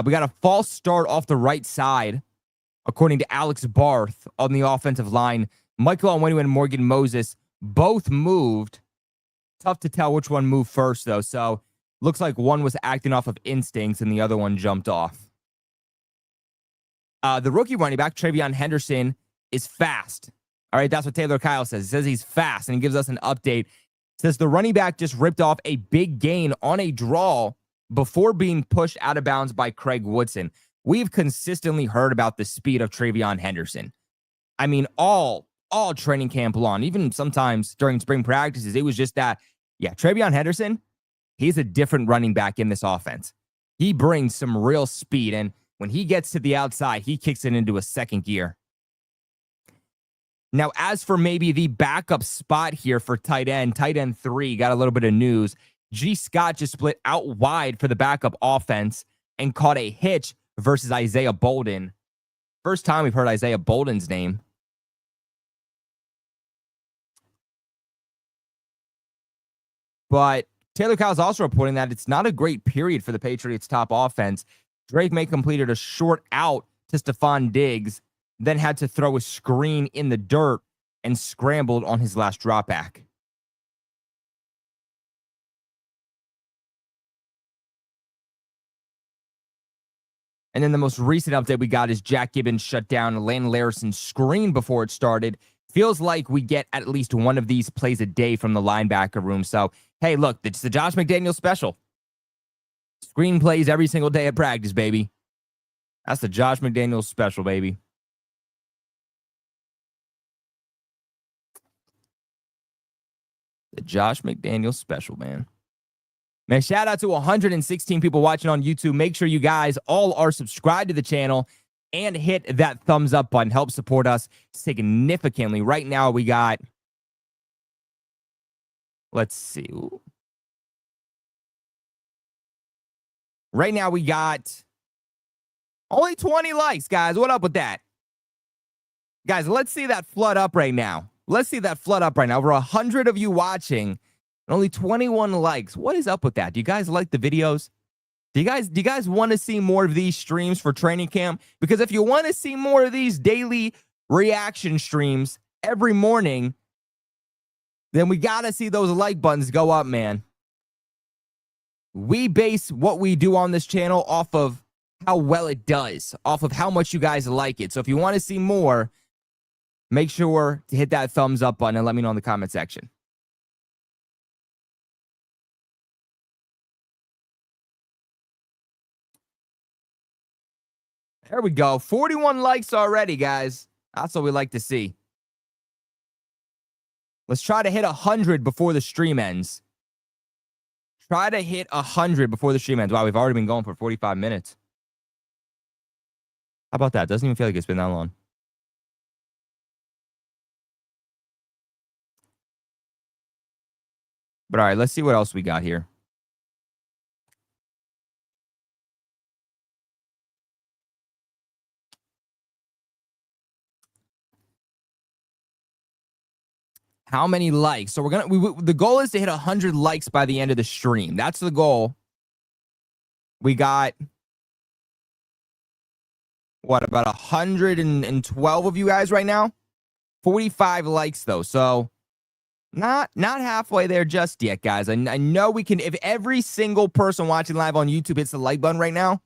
We got a false start off the right side, according to Alex Barth on the offensive line. Michael Onwenu and Morgan Moses both moved. Tough to tell which one moved first, though. So looks like one was acting off of instincts and the other one jumped off. The rookie running back, Travion Henderson, is fast. All right, that's what Taylor Kyle says. He says he's fast, and he gives us an update. Says the running back just ripped off a big gain on a draw before being pushed out of bounds by Craig Woodson. We've consistently heard about the speed of Travion Henderson. I mean, all training camp long, even sometimes during spring practices, it was just that, yeah, Travion Henderson, he's a different running back in this offense. He brings some real speed, and when he gets to the outside, he kicks it into a second gear. Now, as for maybe the backup spot here for tight end 3, got a little bit of news. G. Scott just split out wide for the backup offense and caught a hitch versus Isaiah Bolden. First time we've heard Isaiah Bolden's name. But Taylor Kyle's also reporting that it's not a great period for the Patriots' top offense. Drake Maye completed a short out to Stephon Diggs, then had to throw a screen in the dirt and scrambled on his last drop back. And then the most recent update we got is Jack Gibbons shut down Landon Larison's screen before it started. Feels like we get at least one of these plays a day from the linebacker room. So, hey, look, it's the Josh McDaniels special. Screen plays every single day at practice, baby. That's the Josh McDaniels special, baby. The Josh McDaniels special, man. Man, shout out to 116 people watching on YouTube. Make sure you guys all are subscribed to the channel and hit that thumbs up button. Help support us significantly. Right now we got, let's see. Ooh. Right now we got only 20 likes, guys. What up with that? Guys, let's see that flood up right now. Let's see that flood up right now. Over 100 of you watching and only 21 likes. What is up with that? Do you guys like the videos? Do you guys want to see more of these streams for training camp? Because if you want to see more of these daily reaction streams every morning, then we got to see those like buttons go up, man. We base what we do on this channel off of how well it does, off of how much you guys like it. So if you want to see more, make sure to hit that thumbs up button and let me know in the comment section. There we go. 41 likes already, guys. That's what we like to see. Let's try to hit 100 before the stream ends. Try to hit 100 before the stream ends. Wow, we've already been going for 45 minutes. How about that? Doesn't even feel like it's been that long. But all right, let's see what else we got here. How many likes? So the goal is to hit 100 likes by the end of the stream. That's the goal. We got what, about 112 of you guys right now? 45 likes though. So not halfway there just yet, guys. I know we can. If every single person watching live on YouTube hits the like button right now,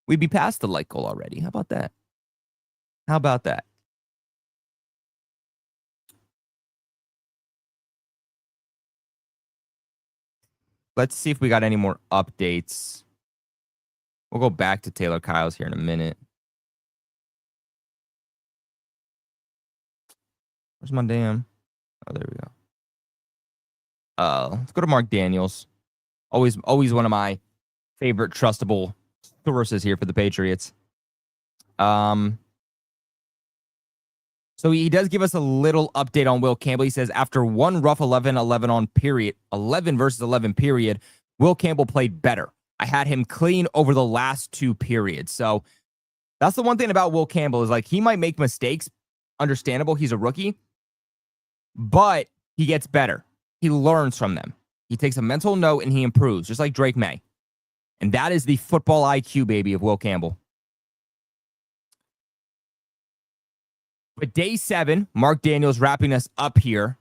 we'd be past the like goal already. How about that? How about that? Let's see if we got any more updates. We'll go back to Taylor Kyles here in a minute. Where's my damn? Oh, there we go. Let's go to Mark Daniels. Always one of my favorite trustable sources here for the Patriots. So he does give us a little update on Will Campbell. He says, after one rough 11 versus 11 period, Will Campbell played better. I had him clean over the last 2 periods. So that's the one thing about Will Campbell is, like, he might make mistakes. Understandable. He's a rookie. But he gets better. He learns from them. He takes a mental note and he improves, just like Drake Maye. And that is the football IQ, baby, of Will Campbell. But day 7, Mark Daniels wrapping us up here.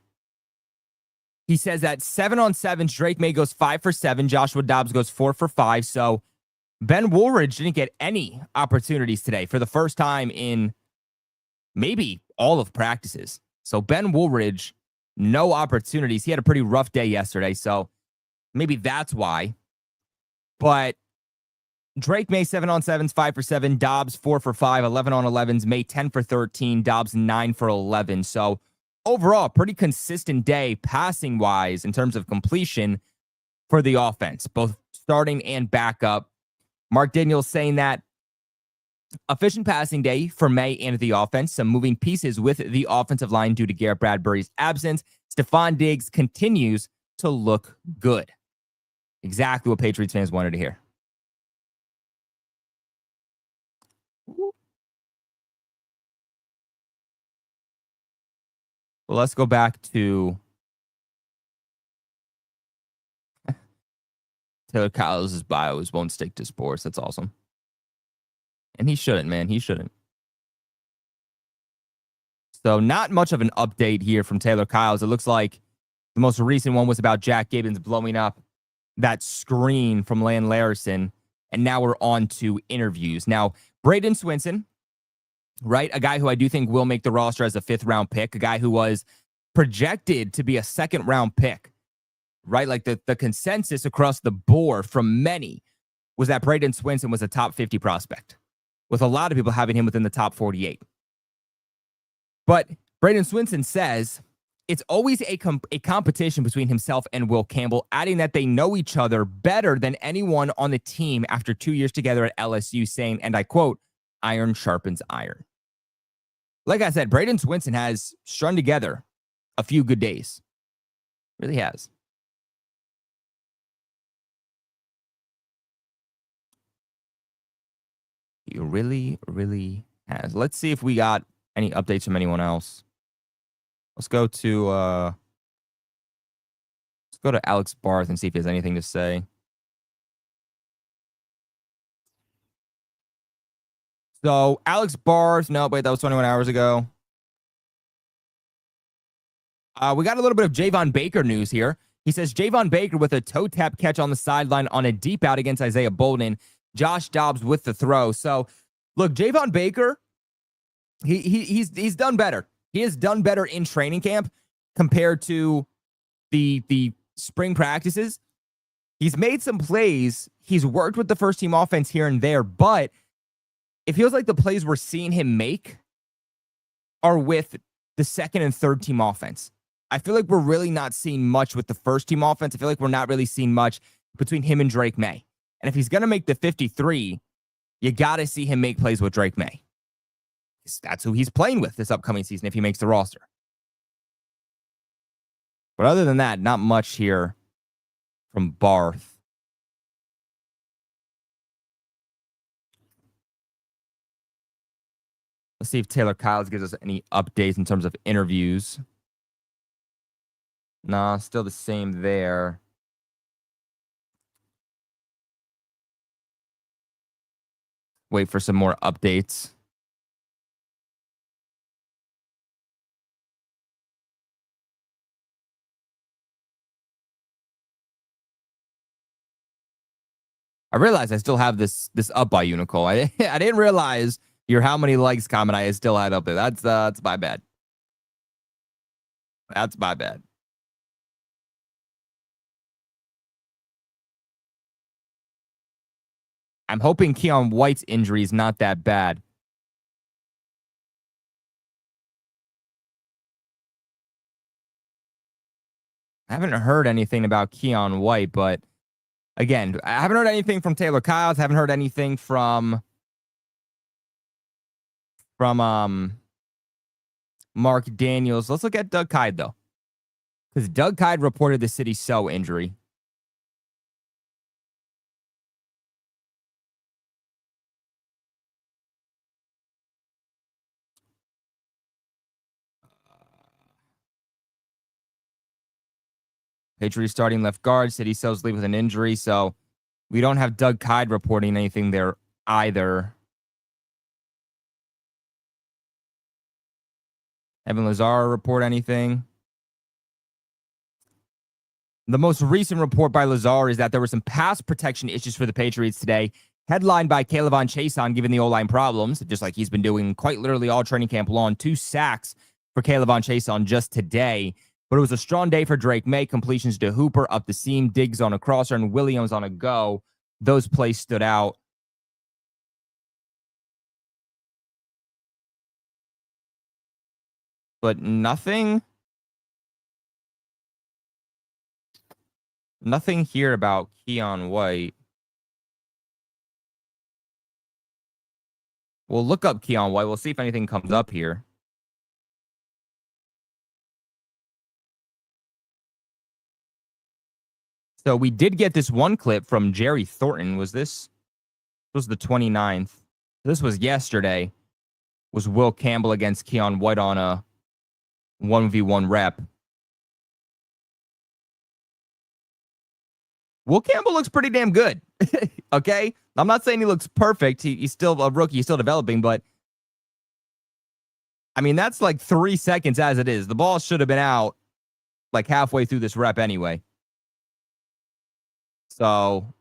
He says that 7-on-7s, Drake Maye goes 5 for 7. Joshua Dobbs goes 4 for 5. So Ben Woolridge didn't get any opportunities today for the first time in maybe all of practices. So Ben Woolridge, no opportunities. He had a pretty rough day yesterday, so maybe that's why. But Drake Maye 7-on-7s, 5 for 7. Dobbs 4 for 5. 11-on-11s. Maye 10 for 13. Dobbs 9 for 11. So overall, pretty consistent day passing wise in terms of completion for the offense, both starting and backup. Mark Daniels saying that efficient passing day for Maye and the offense. Some moving pieces with the offensive line due to Garrett Bradbury's absence. Stephon Diggs continues to look good. Exactly what Patriots fans wanted to hear. Well, let's go back to Taylor Kyles' bios won't stick to sports. That's awesome. And he shouldn't, man. He shouldn't. So not much of an update here from Taylor Kyles. It looks like the most recent one was about Jack Gibbons blowing up that screen from Lan Larison. And now we're on to interviews. Now, Braden Swinson, right? A guy who I do think will make the roster as a 5th-round pick. A guy who was projected to be a 2nd-round pick, right? Like the consensus across the board from many was that Braden Swinson was a top 50 prospect, with a lot of people having him within the top 48. But Braden Swinson says it's always a competition between himself and Will Campbell, adding that they know each other better than anyone on the team after 2 years together at LSU, saying, and I quote, iron sharpens iron. Like I said, Braden Swinson has strung together a few good days. Really has. He really, really has. Let's see if we got any updates from anyone else. Let's go to Alex Barth and see if he has anything to say. So Alex Barth, no, wait, that was 21 hours ago. We got a little bit of Javon Baker news here. He says Javon Baker with a toe tap catch on the sideline on a deep out against Isaiah Bolden. Josh Dobbs with the throw. So look, Javon Baker, he's done better. He has done better in training camp compared to the spring practices. He's made some plays. He's worked with the first team offense here and there, but it feels like the plays we're seeing him make are with the second and third team offense. I feel like we're really not seeing much with the first team offense. I feel like we're not really seeing much between him and Drake Maye. And if he's going to make the 53, you got to see him make plays with Drake Maye. That's who he's playing with this upcoming season if he makes the roster. But other than that, not much here from Barth. Let's see if Taylor Kyles gives us any updates in terms of interviews. Nah, still the same there. Wait for some more updates. I realize I still have this up by you, Nicole. I didn't realize your how many likes comment I still had up there. That's my bad. That's my bad. I'm hoping Keon White's injury is not that bad. I haven't heard anything about Keon White, but again, I haven't heard anything from Taylor Kyles. Haven't heard anything from Mark Daniels. Let's look at Doug Kyde though, because Doug Kyde reported the City So injury. Patriots starting left guard. City So's leave with an injury, so we don't have Doug Kyde reporting anything there either. Evan Lazar report anything? The most recent report by Lazar is that there were some pass protection issues for the Patriots today, headlined by K'Lavon Chaisson given the O-line problems, just like he's been doing quite literally all training camp long. 2 sacks for K'Lavon Chaisson just today. But it was a strong day for Drake Maye. Completions to Hooper, up the seam, Diggs on a crosser, and Williams on a go. Those plays stood out. But nothing here about Keon White. We'll look up Keon White. We'll see if anything comes up here. So we did get this one clip from Jerry Thornton. This was the 29th. This was yesterday. Was Will Campbell against Keon White on a 1v1 rep. Will Campbell looks pretty damn good. Okay? I'm not saying he looks perfect. He's still a rookie. He's still developing, but I mean, that's like 3 seconds as it is. The ball should have been out like halfway through this rep anyway. So,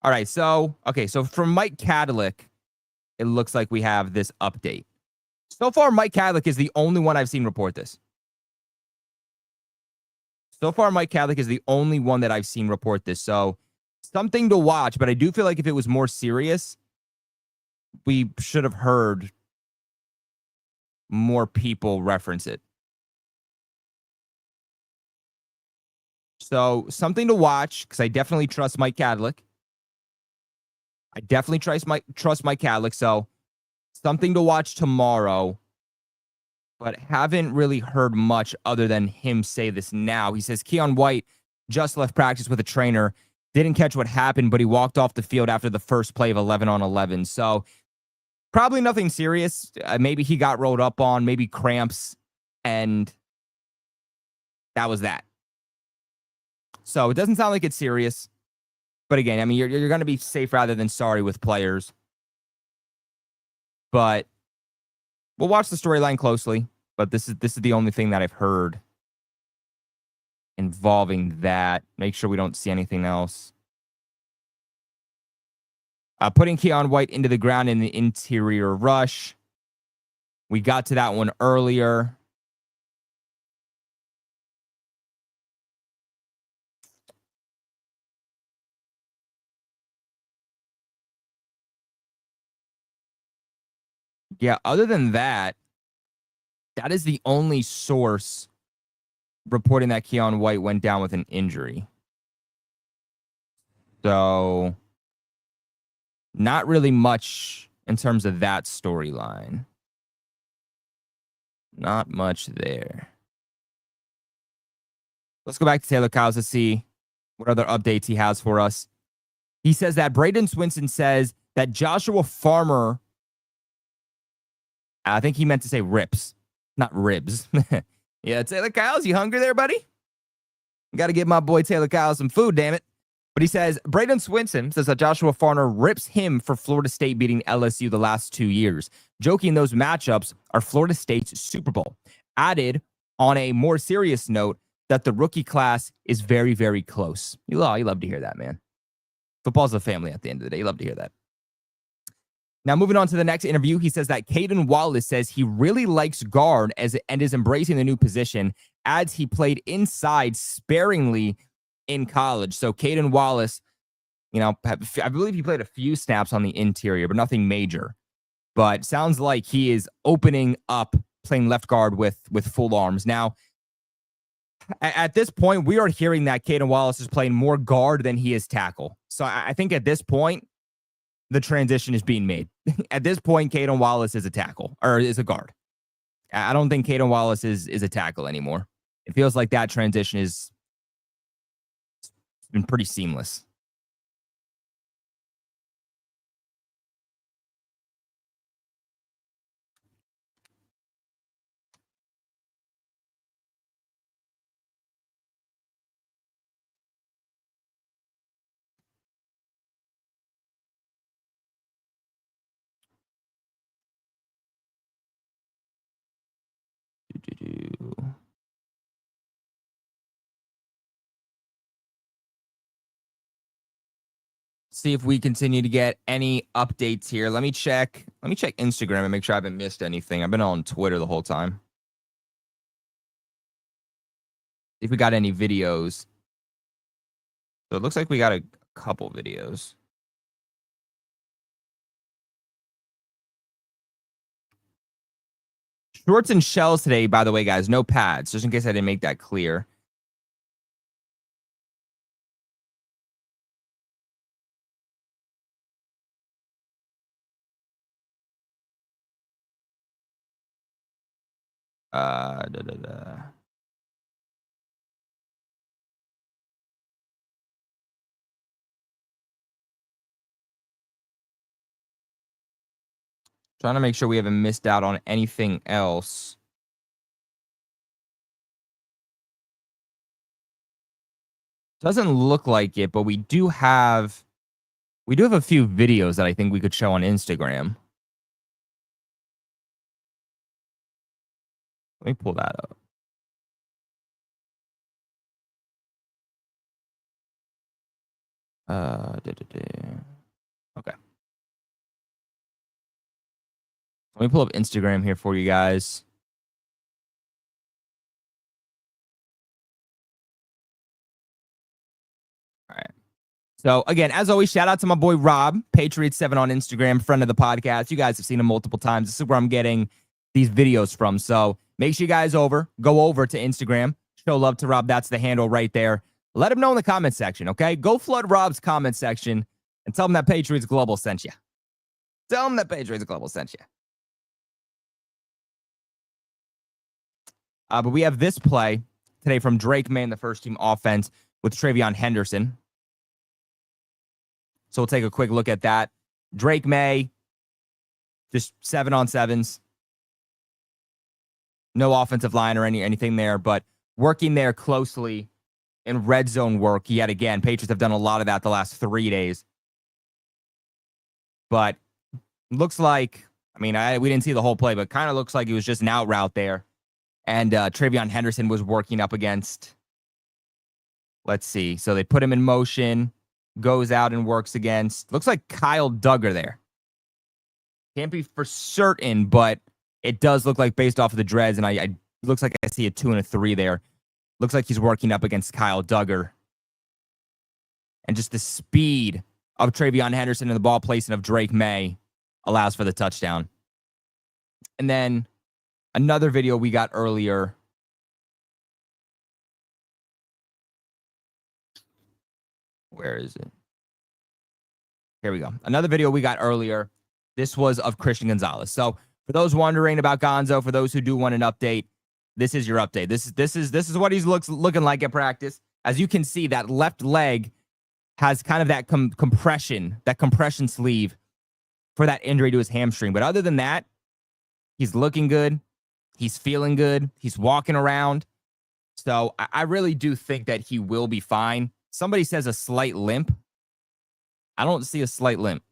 all right. So, okay. So from Mike Kadlick, it looks like we have this update. So far, Mike Kadlick is the only one I've seen report this. So far, Mike Kadlick is the only one that I've seen report this. So something to watch, but I do feel like if it was more serious, we should have heard more people reference it. So something to watch, because I definitely trust Mike Kadlick. I definitely trust Mike Kadlick. So something to watch tomorrow, but haven't really heard much other than him say this now. He says Keon White just left practice with a trainer, didn't catch what happened, but he walked off the field after the first play of 11 on 11. So probably nothing serious. Maybe he got rolled up on, maybe cramps, and that was that. So it doesn't sound like it's serious. But again, I mean, you're going to be safe rather than sorry with players. But we'll watch the storyline closely. But this is the only thing that I've heard involving that. Make sure we don't see anything else. Putting Keon White into the ground in the interior rush. We got to that one earlier. Yeah, other than that, that is the only source reporting that Keon White went down with an injury. So not really much in terms of that storyline. Not much there. Let's go back to Taylor Kyles to see what other updates he has for us. He says that Braden Swinson says that Joshua Farmer, I think he meant to say rips, not ribs. Yeah, Taylor Kyles, you hungry there, buddy? Got to give my boy Taylor Kyles some food, damn it. But he says, Braden Swinson says that Joshua Farmer rips him for Florida State beating LSU the last 2 years, joking those matchups are Florida State's Super Bowl. Added on a more serious note that the rookie class is very, very close. You love to hear that, man. Football's a family at the end of the day. You love to hear that. Now, moving on to the next interview, he says that Caden Wallace says he really likes guard and is embracing the new position, adds he played inside sparingly in college. So Caden Wallace, I believe he played a few snaps on the interior, but nothing major. But sounds like he is opening up playing left guard with full arms. Now, at this point, we are hearing that Caden Wallace is playing more guard than he is tackle. So I think at this point, the transition is being made. At this point, Caden Wallace is a tackle or is a guard. I don't think Caden Wallace is a tackle anymore. It feels like that transition is been pretty seamless. See if we continue to get any updates here. Let me check Instagram and make sure I haven't missed anything. I've been on Twitter the whole time. See if we got any videos. So it looks like we got a couple videos. Shorts and shells today, by the way, guys. No pads, just in case I didn't make that clear. Trying to make sure we haven't missed out on anything else. Doesn't look like it, but we do have a few videos that I think we could show on Instagram. Let me pull that up. Okay. Let me pull up Instagram here for you guys. All right. So again, as always, shout out to my boy Rob, Patriots7 on Instagram, friend of the podcast. You guys have seen him multiple times. This is where I'm getting these videos from. So make sure you guys go over to Instagram, show love to Rob. That's the handle right there. Let him know in the comment section, okay? Go flood Rob's comment section and tell him that Patriots Global sent you. Tell him that Patriots Global sent you. But we have this play today from Drake Maye in the first team offense with Travion Henderson. So we'll take a quick look at that. Drake Maye, just 7-on-7s. No offensive line or anything there, but working there closely in red zone work yet again. Patriots have done a lot of that the last 3 days. But looks like, we didn't see the whole play, but kind of looks like it was just an out route there. And Travion Henderson was working up against, let's see. So they put him in motion, goes out and works against, looks like Kyle Duggar there. Can't be for certain, but it does look like based off of the dreads, and I looks like I see a 2 and a 3 there. Looks like he's working up against Kyle Duggar. And just the speed of Travion Henderson and the ball placement of Drake Maye allows for the touchdown. And then another video we got earlier Where is it? Here we go. Another video we got earlier. This was of Christian Gonzalez. So for those wondering about Gonzo, for those who do want an update, this is your update. This is what he's looking like at practice. As you can see, that left leg has kind of that compression sleeve for that injury to his hamstring. But other than that, he's looking good. He's feeling good. He's walking around. So I really do think that he will be fine. Somebody says a slight limp. I don't see a slight limp.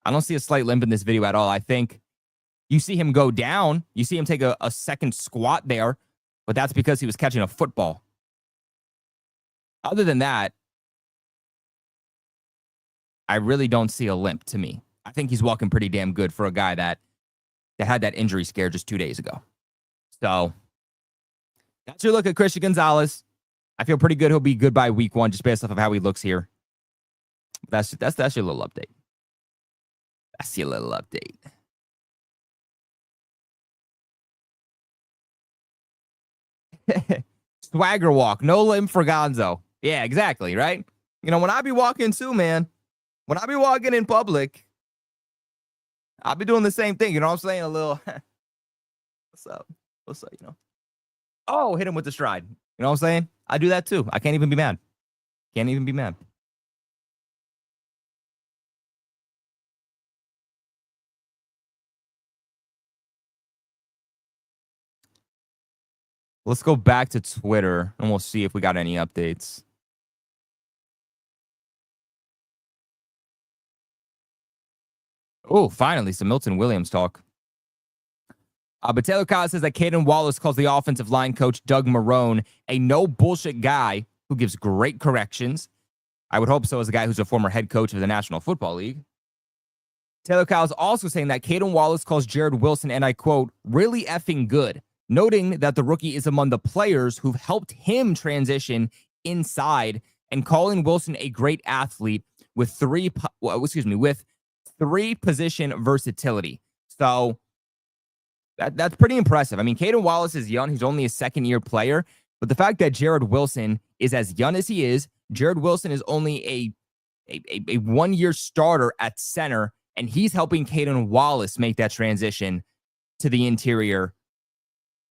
I don't see a slight limp in this video at all. I think you see him go down. You see him take a second squat there, but that's because he was catching a football. Other than that, I really don't see a limp to me. I think he's walking pretty damn good for a guy that had that injury scare just 2 days ago. So that's your look at Christian Gonzalez. I feel pretty good. He'll be good by week 1, just based off of how he looks here. That's your little update. That's your little update. Swagger walk, no limp for Gonzo. Yeah, exactly, right? You know, when I be walking too, man, when I be walking in public, I'll be doing the same thing. You know what I'm saying? A little, what's up? What's up, you know? Oh, hit him with the stride. You know what I'm saying? I do that too. I can't even be mad. Can't even be mad. Let's go back to Twitter and we'll see if we got any updates. Oh, finally, some Milton Williams talk. But Taylor Kyle says that Caden Wallace calls the offensive line coach Doug Marrone a no bullshit guy who gives great corrections. I would hope so, as a guy who's a former head coach of the National Football League. Taylor Kyle is also saying that Caden Wallace calls Jared Wilson, and I quote, really effing good, noting that the rookie is among the players who've helped him transition inside, and calling Wilson a great athlete with three position versatility. So that's pretty impressive. I mean, Caden Wallace is young. He's only a second-year player. But the fact that Jared Wilson is as young as he is, Jared Wilson is only a one-year starter at center, and he's helping Caden Wallace make that transition to the interior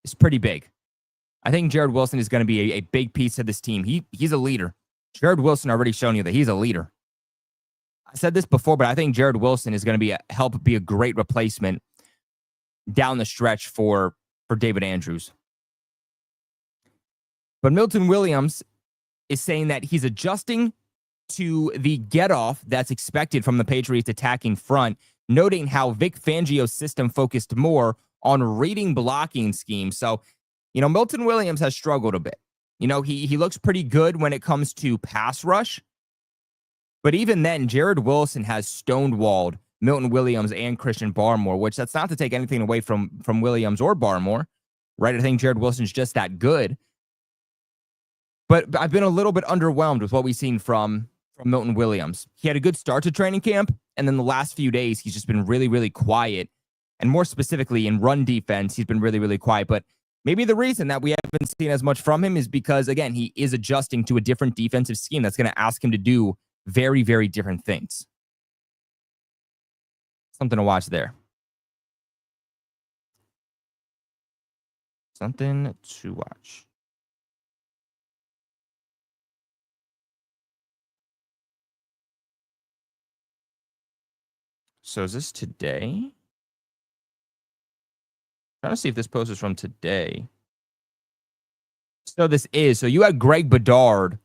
is pretty big. I think Jared Wilson is going to be a big piece of this team. He's a leader. Jared Wilson already shown you that he's a leader. I said this before, but I think Jared Wilson is going to help be a great replacement down the stretch for David Andrews. But Milton Williams is saying that he's adjusting to the get-off that's expected from the Patriots attacking front, noting how Vic Fangio's system focused more on reading blocking schemes. So, you know, Milton Williams has struggled a bit. You know, he looks pretty good when it comes to pass rush. But even then, Jared Wilson has stonewalled Milton Williams and Christian Barmore, which that's not to take anything away from Williams or Barmore, right? I think Jared Wilson's just that good. But I've been a little bit underwhelmed with what we've seen from Milton Williams. He had a good start to training camp, and then the last few days, he's just been really, really quiet. And more specifically, in run defense, he's been really, really quiet. But maybe the reason that we haven't seen as much from him is because, again, he is adjusting to a different defensive scheme that's going to ask him to do very, very different things. Something to watch there. Something to watch. So is this today? Trying to see if this post is from today. So this is. So you had Greg Bedard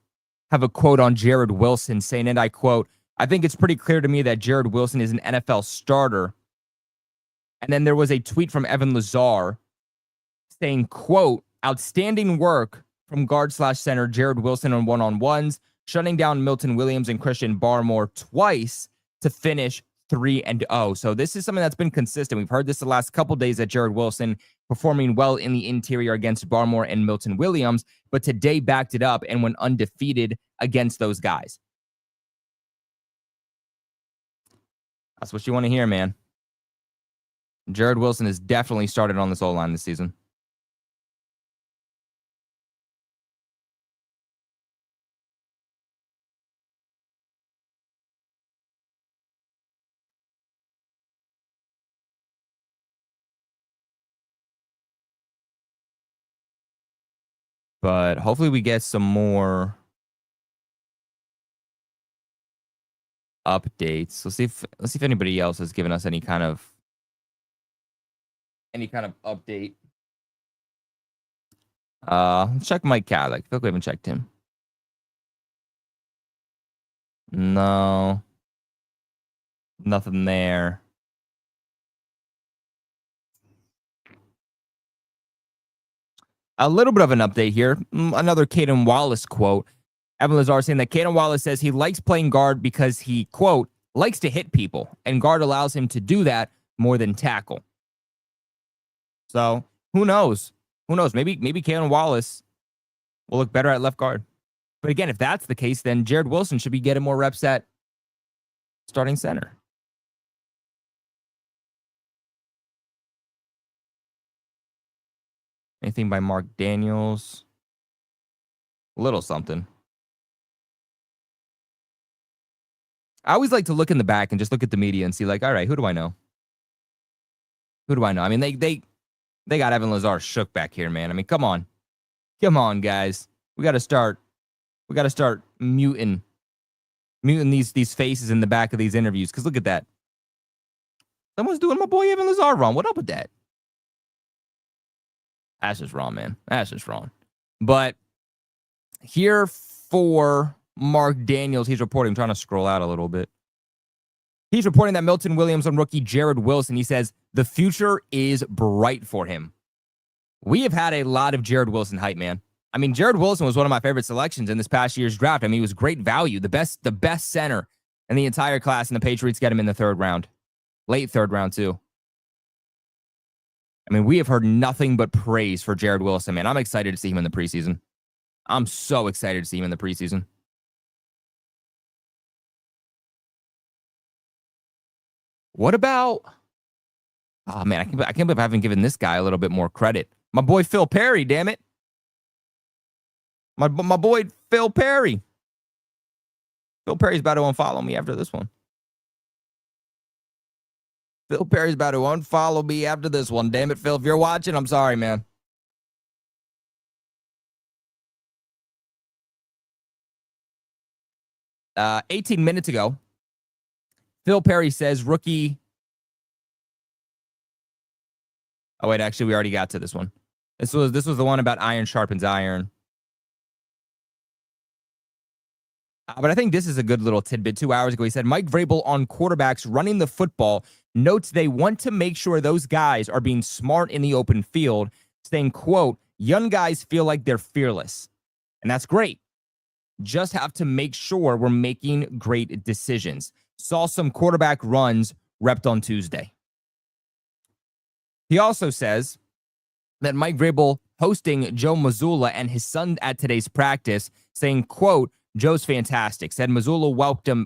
have a quote on Jared Wilson saying, and I quote, I think it's pretty clear to me that Jared Wilson is an NFL starter. And then there was a tweet from Evan Lazar saying, quote, outstanding work from guard/center Jared Wilson on one-on-ones, shutting down Milton Williams and Christian Barmore twice to finish 3-0. So this is something that's been consistent. We've heard this the last couple days that Jared Wilson performing well in the interior against Barmore and Milton Williams, but today backed it up and went undefeated against those guys. That's what you want to hear, man. Jared Wilson has definitely started on this O-line this season. But hopefully we get some more updates. Let's see if anybody else has given us any kind of update. Let's check Mike Kadlick. I feel like we haven't checked him. No. Nothing there. A little bit of an update here. Another Caden Wallace quote. Evan Lazar saying that Caden Wallace says he likes playing guard because he, quote, likes to hit people, and guard allows him to do that more than tackle. So who knows? Who knows? Maybe Caden Wallace will look better at left guard. But again, if that's the case, then Jared Wilson should be getting more reps at starting center. Anything by Mark Daniels? A little something. I always like to look in the back and just look at the media and see, like, all right, who do I know? Who do I know? I mean, they got Evan Lazar shook back here, man. I mean, come on. Come on, guys. We got to start muting these faces in the back of these interviews, because look at that. Someone's doing my boy Evan Lazar wrong. What up with that? That's just wrong, man. That's just wrong. But here for Mark Daniels, he's reporting. I'm trying to scroll out a little bit. He's reporting that Milton Williams on rookie Jared Wilson. He says the future is bright for him. We have had a lot of Jared Wilson hype, man. I mean, Jared Wilson was one of my favorite selections in this past year's draft. I mean, he was great value, the best center in the entire class, and the Patriots get him in the third round. Late third round, too. I mean, we have heard nothing but praise for Jared Wilson, man. I'm excited to see him in the preseason. I'm so excited to see him in the preseason. What about... Oh, man, I can't believe I haven't given this guy a little bit more credit. My boy Phil Perry, damn it. My boy Phil Perry. Phil Perry's about to unfollow me after this one. Phil Perry's about to unfollow me after this one. Damn it, Phil. If you're watching, I'm sorry, man. Uh, 18 minutes ago, Phil Perry says rookie... Oh, wait, actually, we already got to this one. This was the one about iron sharpens iron. But I think this is a good little tidbit. 2 hours ago, he said, Mike Vrabel on quarterbacks running the football notes they want to make sure those guys are being smart in the open field, saying, quote, young guys feel like they're fearless. And that's great. Just have to make sure we're making great decisions. Saw some quarterback runs repped on Tuesday. He also says that Mike Vrabel hosting Joe Mazzulla and his son at today's practice, saying, quote, Joe's fantastic. Said Mazzulla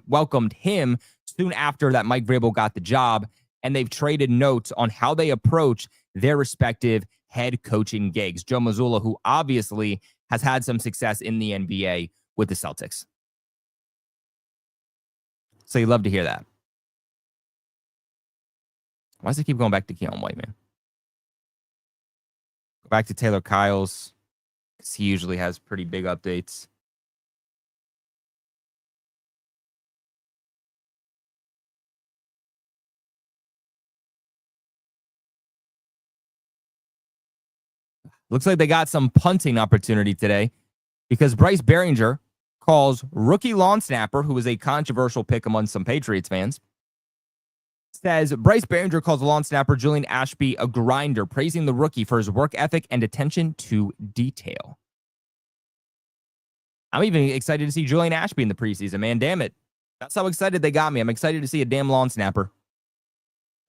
welcomed him soon after that Mike Vrabel got the job, and they've traded notes on how they approach their respective head coaching gigs. Joe Mazzulla, who obviously has had some success in the NBA with the Celtics. So you love to hear that. Why does it keep going back to Keon White, man? Go back to Taylor Kyles, because he usually has pretty big updates. Looks like they got some punting opportunity today, because Bryce Behringer calls rookie lawn snapper, who is a controversial pick among some Patriots fans, says Bryce Behringer calls lawn snapper Julian Ashby a grinder, praising the rookie for his work ethic and attention to detail. I'm even excited to see Julian Ashby in the preseason, man. Damn it. That's how excited they got me. I'm excited to see a damn lawn snapper.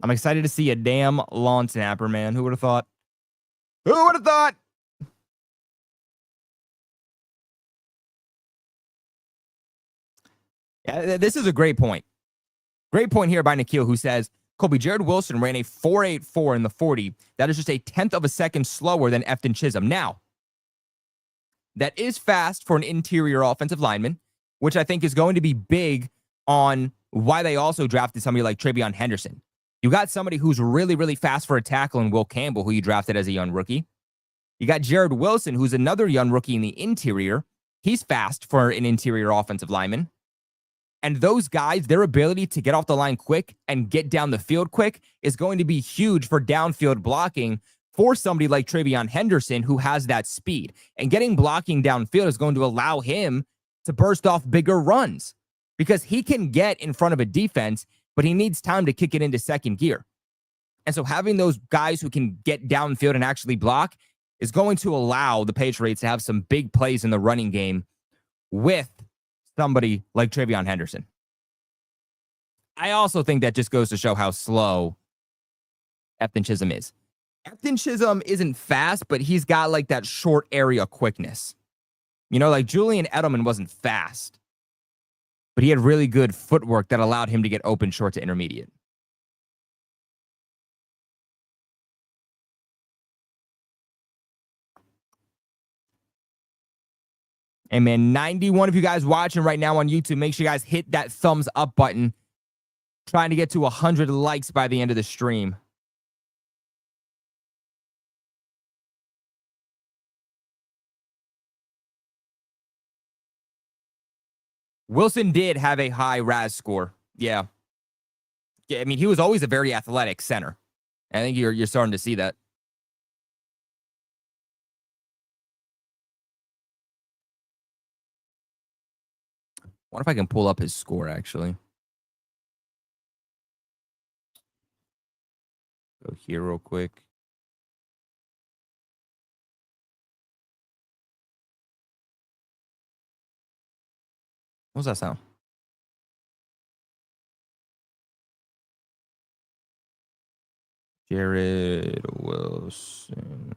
I'm excited to see a damn lawn snapper, man. Who would have thought? Who would have thought? Yeah, this is a great point. Great point here by Nikhil, who says, Colby, Jared Wilson ran a 4.84 in the 40. That is just a tenth of a second slower than Efton Chisholm. Now, that is fast for an interior offensive lineman, which I think is going to be big on why they also drafted somebody like Travion Henderson. You got somebody who's really, really fast for a tackle in Will Campbell, who you drafted as a young rookie. You got Jared Wilson, who's another young rookie in the interior. He's fast for an interior offensive lineman. And those guys, their ability to get off the line quick and get down the field quick is going to be huge for downfield blocking for somebody like Travion Henderson, who has that speed. And getting blocking downfield is going to allow him to burst off bigger runs because he can get in front of a defense, but he needs time to kick it into second gear. And so having those guys who can get downfield and actually block is going to allow the Patriots to have some big plays in the running game with somebody like Travion Henderson. I also think that just goes to show how slow Efton Chisholm is. Efton Chisholm isn't fast, but he's got like that short area quickness. You know, like Julian Edelman wasn't fast, but he had really good footwork that allowed him to get open short to intermediate. And man, 91 of you guys watching right now on YouTube, make sure you guys hit that thumbs up button. Trying to get to 100 likes by the end of the stream. Wilson did have a high RAS score. Yeah. I mean, he was always a very athletic center. I think you're starting to see that. I wonder if I can pull up his score, actually. Go here real quick. What was that sound? Jared Wilson.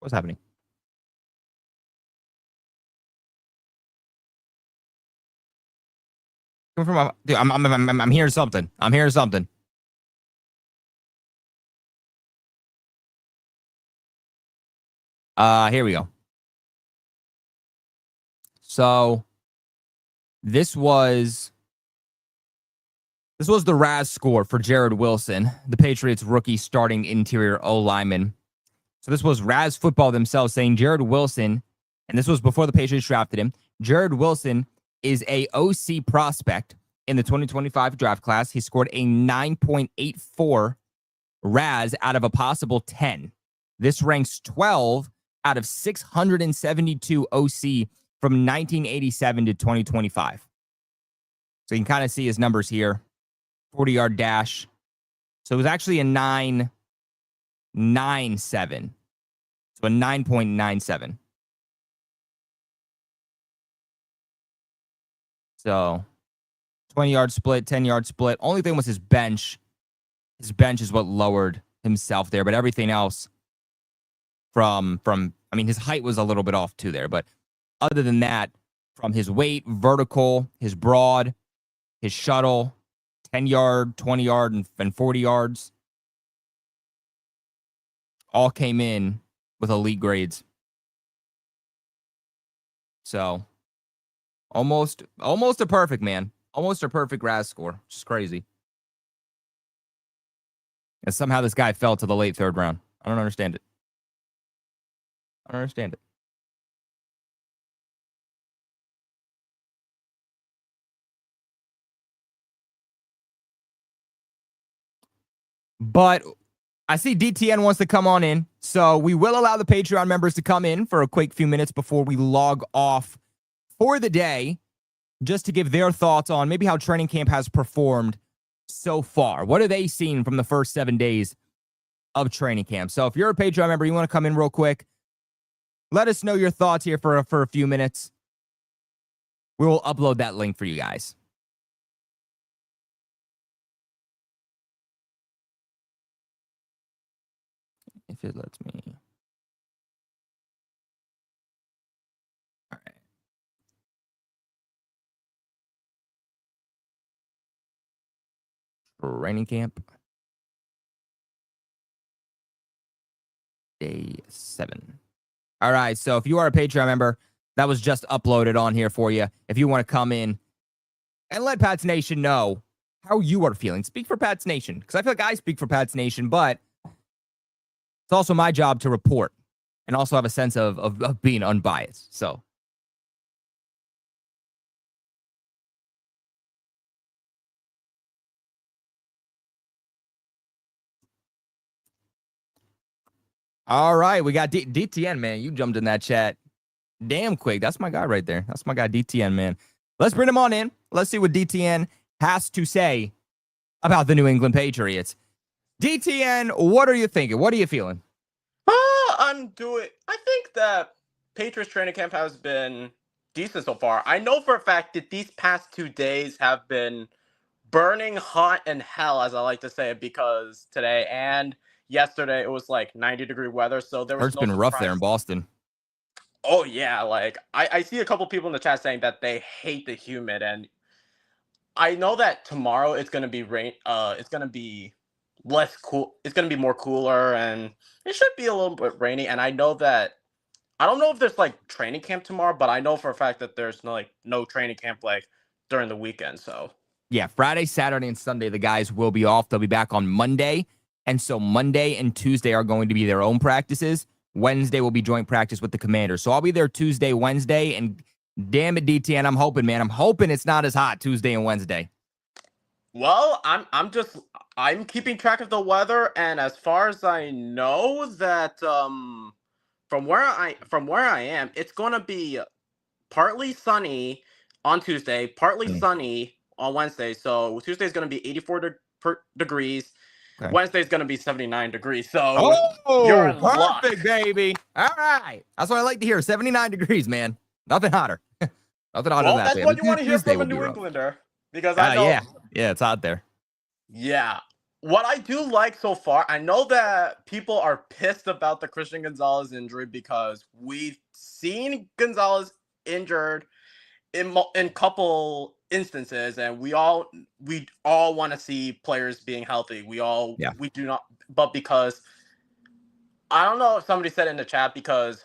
What's happening? Dude, I'm hearing something. I'm hearing something. Here we go. So this was the RAS score for Jared Wilson, the Patriots rookie starting interior O lineman. So this was RAS Football themselves saying Jared Wilson, and this was before the Patriots drafted him. Jared Wilson is a OC prospect in the 2025 draft class. He scored a 9.84 RAS out of a possible 10. This ranks 12 out of 672 OC from 1987 to 2025. So you can kind of see his numbers here. 40-yard dash. So it was actually a 9.97. So a 9.97. So 20-yard split, 10-yard split. Only thing was his bench. His bench is what lowered himself there, but everything else from I mean, his height was a little bit off too there, but other than that, from his weight, vertical, his broad, his shuttle, 10-yard, 20-yard, and 40 yards, all came in with elite grades. So almost a perfect, man. Almost a perfect RAS score. Which is crazy. And somehow this guy fell to the late third round. I don't understand it. I don't understand it. But I see DTN wants to come on in. So we will allow the Patreon members to come in for a quick few minutes before we log off for the day, just to give their thoughts on maybe how training camp has performed so far. What have they seen from the first 7 days of training camp? So if you're a Patreon member, you want to come in real quick, let us know your thoughts here for a few minutes. We will upload that link for you guys. If it lets me. All right. Training camp. Day 7. All right. So if you are a Patreon member, that was just uploaded on here for you. If you want to come in and let Pats Nation know how you are feeling, speak for Pats Nation, because I feel like I speak for Pats Nation, but it's also my job to report and also have a sense of being unbiased. So, all right, we got DTN, man. You jumped in that chat damn quick. That's my guy right there. That's my guy, DTN, man. Let's bring him on in. Let's see what DTN has to say about the New England Patriots. DTN, what are you thinking? What are you feeling? I think that Patriots training camp has been decent so far. I know for a fact that these past 2 days have been burning hot in hell, as I like to say, because today and yesterday it was like 90-degree weather, so there was It's no been rough there in surprise. Boston. Oh yeah, like I see a couple people in the chat saying that they hate the humid, and I know that tomorrow it's gonna be rain. It's gonna be less cool. It's gonna be more cooler, and it should be a little bit rainy. And I know that I don't know if there's like training camp tomorrow, but I know for a fact that there's no training camp like during the weekend. So Yeah, Friday, Saturday, and Sunday, the guys will be off. They'll be back on Monday. And so Monday and Tuesday are going to be their own practices. Wednesday will be joint practice with the Commanders. So I'll be there Tuesday, Wednesday, and damn it, DTN, I'm hoping, man. I'm hoping it's not as hot Tuesday and Wednesday. well, I'm keeping track of the weather, and as far as I know, that from where I am, it's gonna be partly sunny on Tuesday, partly Mm. sunny on Wednesday. So Tuesday is going to be 84 degrees. Okay. Wednesday is going to be 79 degrees. So you're Oh, in luck. perfect, baby. All right. That's what I like to hear. 79 degrees, man. Nothing hotter. Nothing hotter than Well, that. that's There. what But you want to hear Tuesday from will a be New rough. Englander, because I Yeah. know. Yeah, it's hot there. Yeah. What I do like so far, I know that people are pissed about the Christian Gonzalez injury because we've seen Gonzalez injured in couple instances, and we all want to see players being healthy. Yeah. We do not, but because I don't know if somebody said in the chat, because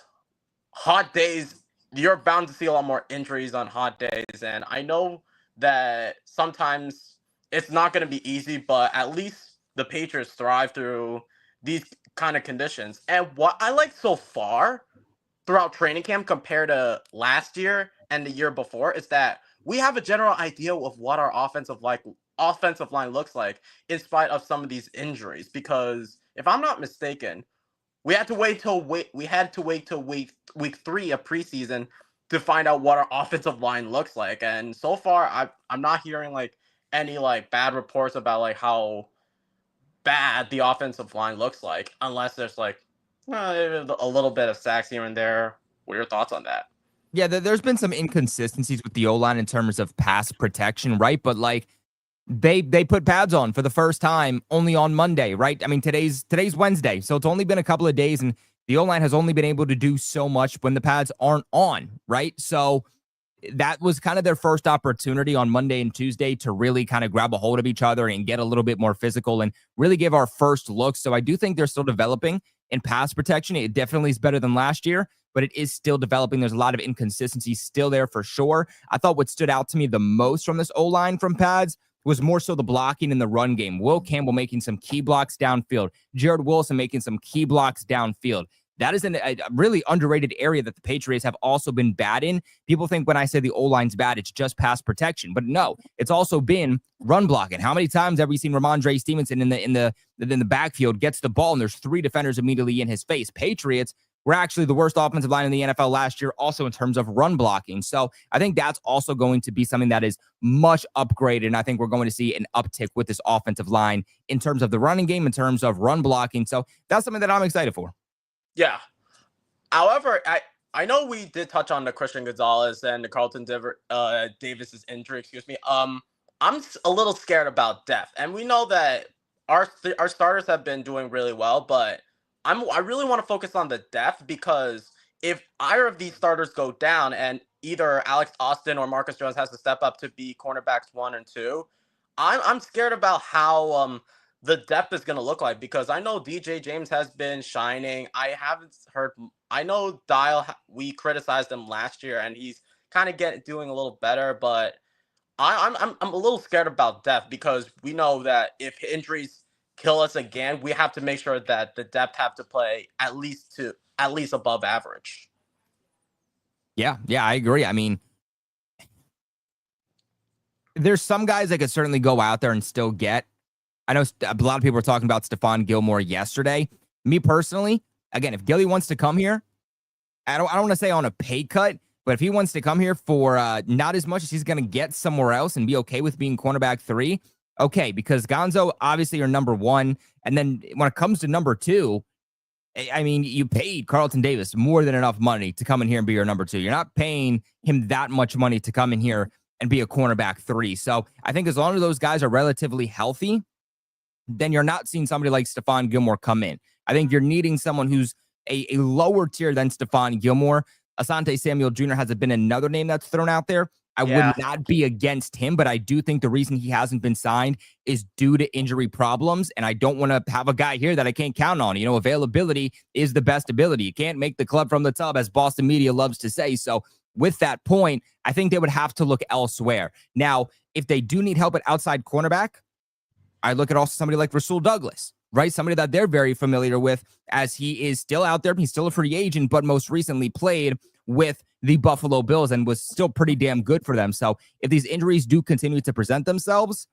hot days, you're bound to see a lot more injuries on hot days, and I know that sometimes it's not going to be easy, but at least the Patriots thrive through these kind of conditions. And what I like so far throughout training camp compared to last year and the year before is that we have a general idea of what our offensive line looks like in spite of some of these injuries. Because if I'm not mistaken, we had to wait till week 3 of preseason to find out what our offensive line looks like. And so far I'm not hearing like any like bad reports about like how bad the offensive line looks like, unless there's like a little bit of sacks here and there. What are your thoughts on that? Yeah, there's been some inconsistencies with the O-line in terms of pass protection, right? But like they put pads on for the first time only on Monday, right? I mean, today's Wednesday, so it's only been a couple of days, and the O-line has only been able to do so much when the pads aren't on, right? So that was kind of their first opportunity on Monday and Tuesday to really kind of grab a hold of each other and get a little bit more physical and really give our first look. So I do think they're still developing in pass protection. It definitely is better than last year, but it is still developing. There's a lot of inconsistencies still there for sure. I thought what stood out to me the most from this O-line from pads was more so the blocking in the run game. Will Campbell making some key blocks downfield. Jared Wilson making some key blocks downfield. That is a really underrated area that the Patriots have also been bad in. People think when I say the O-line's bad, it's just pass protection. But no, it's also been run blocking. How many times have we seen Ramondre Stevenson in the backfield gets the ball and there's 3 defenders immediately in his face? Patriots were actually the worst offensive line in the NFL last year, also in terms of run blocking. So I think that's also going to be something that is much upgraded. And I think we're going to see an uptick with this offensive line in terms of the running game, in terms of run blocking. So that's something that I'm excited for. Yeah. However, I know we did touch on the Christian Gonzalez and the Davis's injury. Excuse me. A little scared about depth, and we know that our starters have been doing really well, but I really want to focus on the depth, because if either of these starters go down and either Alex Austin or Marcus Jones has to step up to be cornerbacks 1 and 2, I'm scared about how the depth is going to look like, because I know DJ James has been shining. I haven't heard. I know Dial. We criticized him last year, and he's kind of doing a little better. But I'm a little scared about depth, because we know that if injuries kill us again, we have to make sure that the depth have to play at least above average. Yeah, I agree. I mean, there's some guys that could certainly go out there and still get. I know a lot of people were talking about Stephon Gilmore yesterday. Me personally, again, if Gilly wants to come here, I don't want to say on a pay cut, but if he wants to come here for not as much as he's going to get somewhere else and be okay with being cornerback 3, okay, because Gonzo, obviously, you're number 1. And then when it comes to number 2, I mean, you paid Carlton Davis more than enough money to come in here and be your number 2. You're not paying him that much money to come in here and be a cornerback 3. So I think as long as those guys are relatively healthy, then you're not seeing somebody like Stephon Gilmore come in. I think you're needing someone who's a lower tier than Stephon Gilmore. Asante Samuel Jr. has been another name that's thrown out there. I would not be against him, but I do think the reason he hasn't been signed is due to injury problems, and I don't want to have a guy here that I can't count on. You know, availability is the best ability. You can't make the club from the tub, as Boston media loves to say. So with that point, I think they would have to look elsewhere. Now, if they do need help at outside cornerback, I look at also somebody like Rasul Douglas, right? Somebody that they're very familiar with, as he is still out there. He's still a free agent, but most recently played with the Buffalo Bills and was still pretty damn good for them. So if these injuries do continue to present themselves,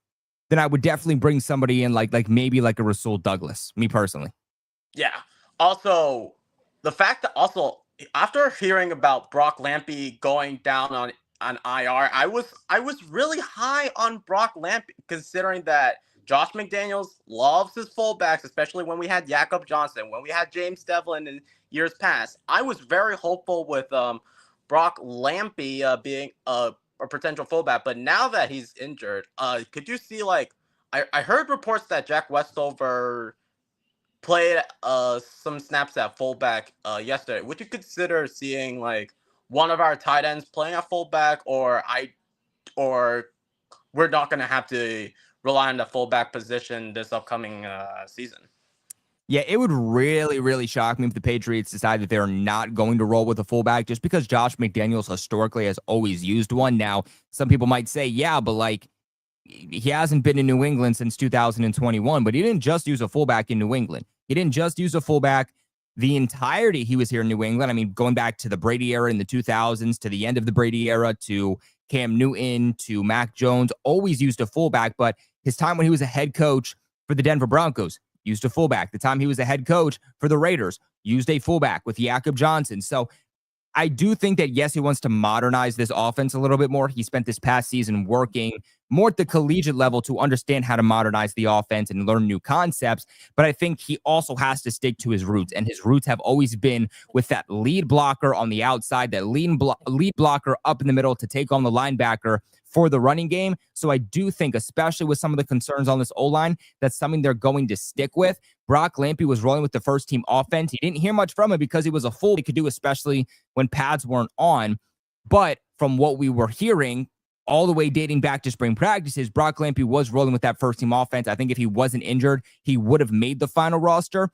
then I would definitely bring somebody in like maybe like a Rasul Douglas, me personally. Yeah. Also, the fact that also after hearing about Brock Lampy going down on IR, I was really high on Brock Lampy, considering that Josh McDaniels loves his fullbacks, especially when we had Jakob Johnson, when we had James Devlin in years past. I was very hopeful with Brock Lampy being a potential fullback, but now that he's injured, could you see, like, I heard reports that Jack Westover played some snaps at fullback yesterday. Would you consider seeing like one of our tight ends playing at fullback, or we're not going to have to rely on the fullback position this upcoming season? Yeah, it would really, really shock me if the Patriots decide that they're not going to roll with a fullback, just because Josh McDaniels historically has always used one. Now, some people might say, yeah, but like he hasn't been in New England since 2021, but he didn't just use a fullback in New England. He didn't just use a fullback the entirety he was here in New England. I mean, going back to the Brady era in the 2000s, to the end of the Brady era, to Cam Newton, to Mac Jones, always used a fullback. But his time when he was a head coach for the Denver Broncos, used a fullback. The time he was a head coach for the Raiders, used a fullback with Jakob Johnson. So I do think that, yes, he wants to modernize this offense a little bit more. He spent this past season working more at the collegiate level to understand how to modernize the offense and learn new concepts. But I think he also has to stick to his roots, and his roots have always been with that lead blocker on the outside, that lead blocker up in the middle to take on the linebacker for the running game. So I do think, especially with some of the concerns on this O-line, that's something they're going to stick with. Brock Lampy was rolling with the first team offense. He didn't hear much from him because he was a full he could do, especially when pads weren't on. But from what we were hearing, all the way dating back to spring practices, Brock Lampy was rolling with that first team offense. I think if he wasn't injured, he would have made the final roster.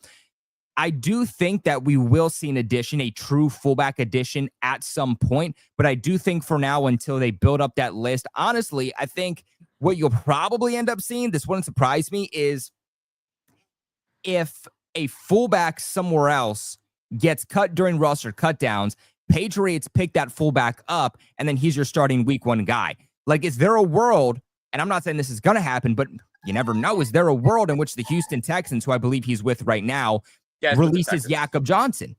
I do think that we will see an addition, a true fullback addition at some point. But I do think for now, until they build up that list, honestly, I think what you'll probably end up seeing, this wouldn't surprise me, is if a fullback somewhere else gets cut during roster cutdowns, Patriots pick that fullback up, and then he's your starting week 1 guy. Like, is there a world, and I'm not saying this is going to happen, but you never know, is there a world in which the Houston Texans, who I believe he's with right now, releases Jakob Johnson?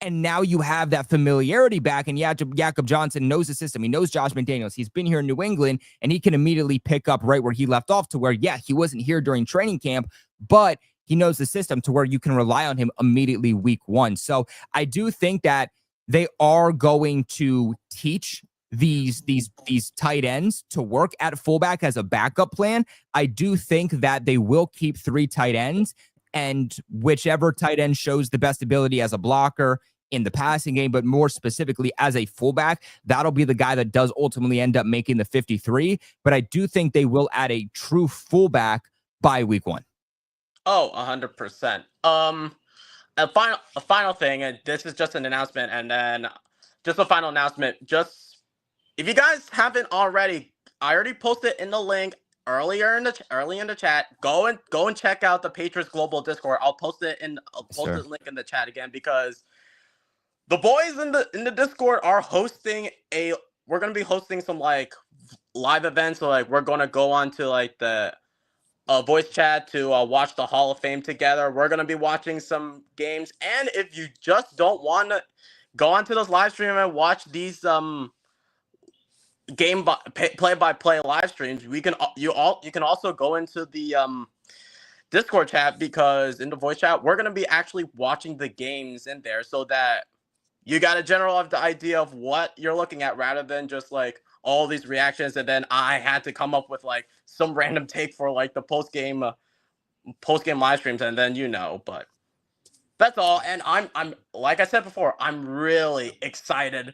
And now you have that familiarity back, and Jakob Johnson knows the system. He knows Josh McDaniels. He's been here in New England, and he can immediately pick up right where he left off, to where, yeah, he wasn't here during training camp, but he knows the system to where you can rely on him immediately week 1. So I do think that they are going to teach these tight ends to work at fullback as a backup plan. I do think that they will keep 3 tight ends, and whichever tight end shows the best ability as a blocker in the passing game, but more specifically as a fullback, that'll be the guy that does ultimately end up making the 53. But I do think they will add a true fullback by week 1. Oh, 100%. A final thing, and this is just an announcement, and then just a final announcement. Just if you guys haven't already, I already posted in the link early in the chat. Go and check out the Patriots Global Discord. I'll Yes, post sir. the link in the chat again because the boys in the Discord are hosting a. We're gonna be hosting some like live events. So like we're gonna go on to like the voice chat to watch the Hall of Fame together. We're gonna be watching some games, and if you just don't want to go onto those live stream and watch these play by play live streams, you can also go into the Discord chat because in the voice chat we're gonna be actually watching the games in there, so that you got a general of the idea of what you're looking at rather than just like all these reactions and then I had to come up with like some random take for like the post game live streams and then but that's all. And I'm like I said before, I'm really excited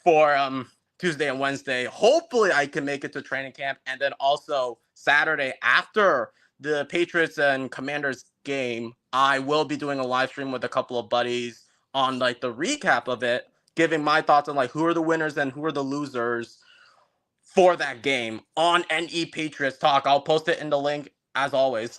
for Tuesday and Wednesday. Hopefully I can make it to training camp and then also Saturday after the Patriots and Commanders game, I will be doing a live stream with a couple of buddies on like the recap of it, giving my thoughts on like who are the winners and who are the losers for that game on NE Patriots Talk. I'll post it in the link as always.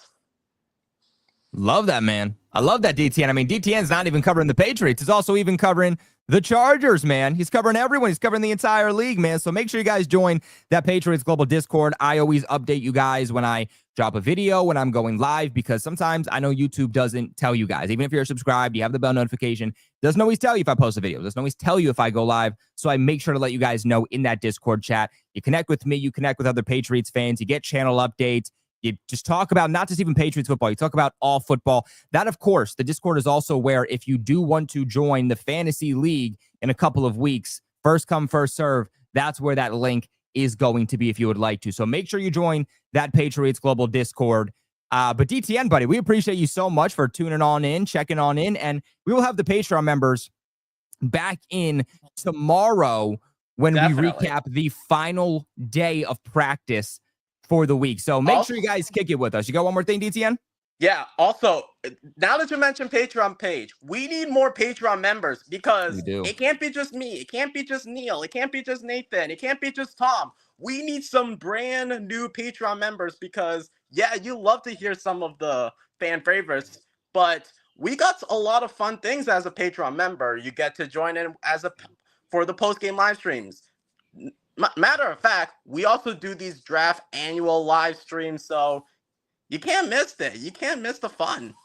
Love that, man. I love that DTN. I mean, DTN's not even covering the Patriots. He's also even covering the Chargers, man. He's covering everyone. He's covering the entire league, man. So make sure you guys join that Patriots Global Discord. I always update you guys when I drop a video, when I'm going live, because sometimes I know YouTube doesn't tell you guys. Even if you're subscribed, you have the bell notification. Doesn't always tell you if I post a video. Doesn't always tell you if I go live. So I make sure to let you guys know in that Discord chat. You connect with me. You connect with other Patriots fans. You get channel updates. You just talk about not just even Patriots football. You talk about all football. That, of course, the Discord is also where if you do want to join the fantasy league in a couple of weeks, first come, first serve, that's where that link is going to be if you would like to. So make sure you join that Patriots Global Discord. But DTN, buddy, we appreciate you so much for tuning on in, checking on in, and we will have the Patreon members back in tomorrow when Definitely. we recap the final day of practice for the week. So make sure you guys kick it with us. You got one more thing, DTN? Yeah. Also, now that you mentioned Patreon page, we need more Patreon members because it can't be just me. It can't be just Neil. It can't be just Nathan. It can't be just Tom. We need some brand new Patreon members because, yeah, you love to hear some of the fan favorites, but we got a lot of fun things as a Patreon member. You get to join in for the post game live streams. Matter of fact, we also do these draft annual live streams, so you can't miss it. You can't miss the fun.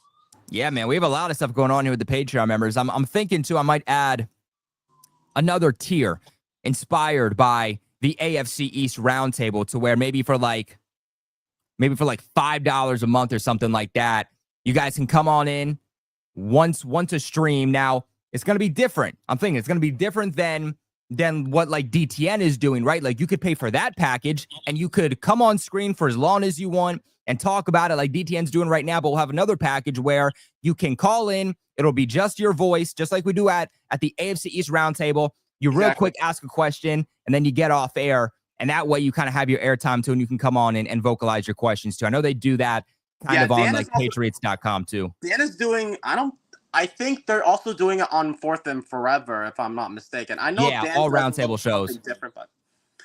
Yeah, man, we have a lot of stuff going on here with the Patreon members. I'm thinking too, I might add another tier inspired by the AFC East roundtable to where maybe for like $5 a month or something like that, you guys can come on in once a stream. Now it's gonna be different. I'm thinking it's gonna be different than what like DTN is doing, right? Like you could pay for that package and you could come on screen for as long as you want and talk about it like DTN's doing right now, but we'll have another package where you can call in. It'll be just your voice, just like we do at the AFC East roundtable. You real quick ask a question and then you get off air. And that way you kind of have your airtime too, and you can come on and vocalize your questions too. I know they do that kind of on like Patriots.com too. Dan is doing, I think they're also doing it on Fourth and Forever, if I'm not mistaken. I know Dan all roundtable shows. Different, but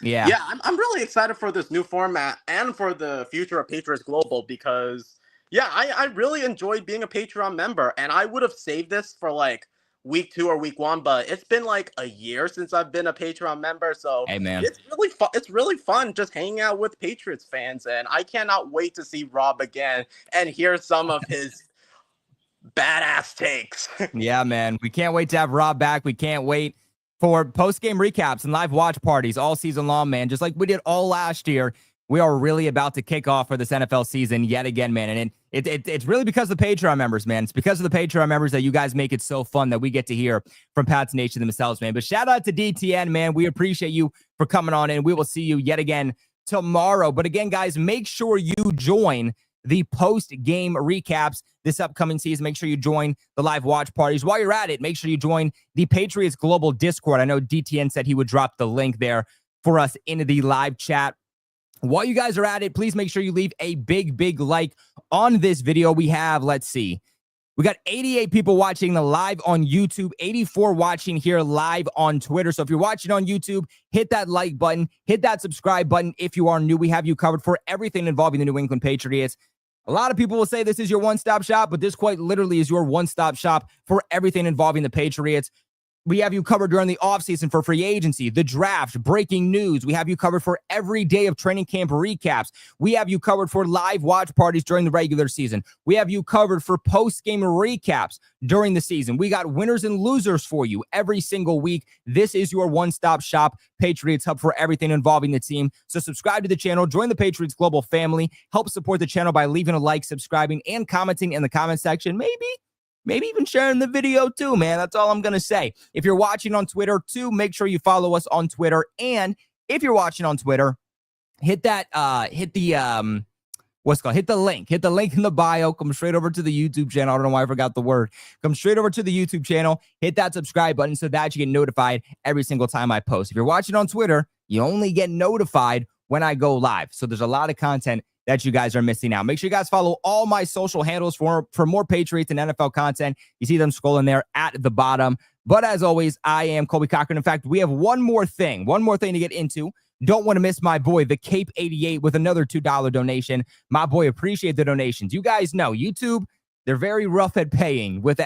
yeah, I'm really excited for this new format and for the future of Patriots Global because I really enjoyed being a Patreon member, and I would have saved this for like week 2 or week 1, but it's been like a year since I've been a Patreon member, so hey man, it's really fun. It's really fun just hanging out with Patriots fans, and I cannot wait to see Rob again and hear some of his badass takes. yeah, man. We can't wait to have Rob back. We can't wait for post-game recaps and live watch parties all season long, man. Just like we did all last year, we are really about to kick off for this NFL season yet again, man. And it's really because of the Patreon members, man. It's because of the Patreon members that you guys make it so fun that we get to hear from Pats Nation themselves, man. But shout out to DTN, man. We appreciate you for coming on in. We will see you yet again tomorrow. But again, guys, make sure you join the post-game recaps this upcoming season. Make sure you join the live watch parties. While you're at it, make sure you join the Patriots Global Discord. I know DTN said he would drop the link there for us into the live chat. While you guys are at it, please make sure you leave a big like on this video. We have, let's see, we got 88 people watching the live on YouTube, 84 watching here live on Twitter. So if you're watching on YouTube, hit that like button, hit that subscribe button. If you are new, we have you covered for everything involving the New England Patriots. A lot of people will say this is your one-stop shop, but this quite literally is your one-stop shop for everything involving the Patriots. We have you covered during the offseason for free agency, the draft, breaking news. We have you covered for every day of training camp recaps. We have you covered for live watch parties during the regular season. We have you covered for post-game recaps during the season. We got winners and losers for you every single week. This is your one-stop shop, Patriots Hub, for everything involving the team. So subscribe to the channel, join the Patriots Global family, help support the channel by leaving a like, subscribing, and commenting in the comment section. Maybe even sharing the video too, man. That's all I'm going to say. If you're watching on Twitter too, make sure you follow us on Twitter. And if you're watching on Twitter, hit the link. Hit the link in the bio. Come straight over to the YouTube channel. I don't know why I forgot the word. Come straight over to the YouTube channel. Hit that subscribe button so that you get notified every single time I post. If you're watching on Twitter, you only get notified when I go live. So there's a lot of content that you guys are missing out. Make sure you guys follow all my social handles for more Patriots and NFL content. You see them scrolling there at the bottom. But as always, I am Colby Cochran. In fact, we have one more thing to get into. Don't want to miss my boy, the Cape 88, with another $2 donation. My boy, appreciate the donations. You guys know YouTube, they're very rough at paying with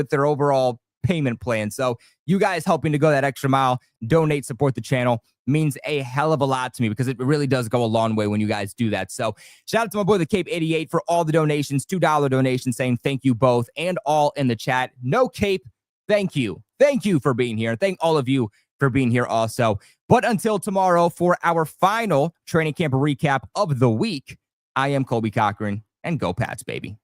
their overall payment plan. So you guys helping to go that extra mile, donate, support the channel means a hell of a lot to me because it really does go a long way when you guys do that. So shout out to my boy, the Cape 88, for all the donations, $2 donations, saying thank you both and all in the chat. No Cape, thank you. Thank you for being here. Thank all of you for being here also. But until tomorrow for our final training camp recap of the week, I am Colby Cochran, and go Pats, baby.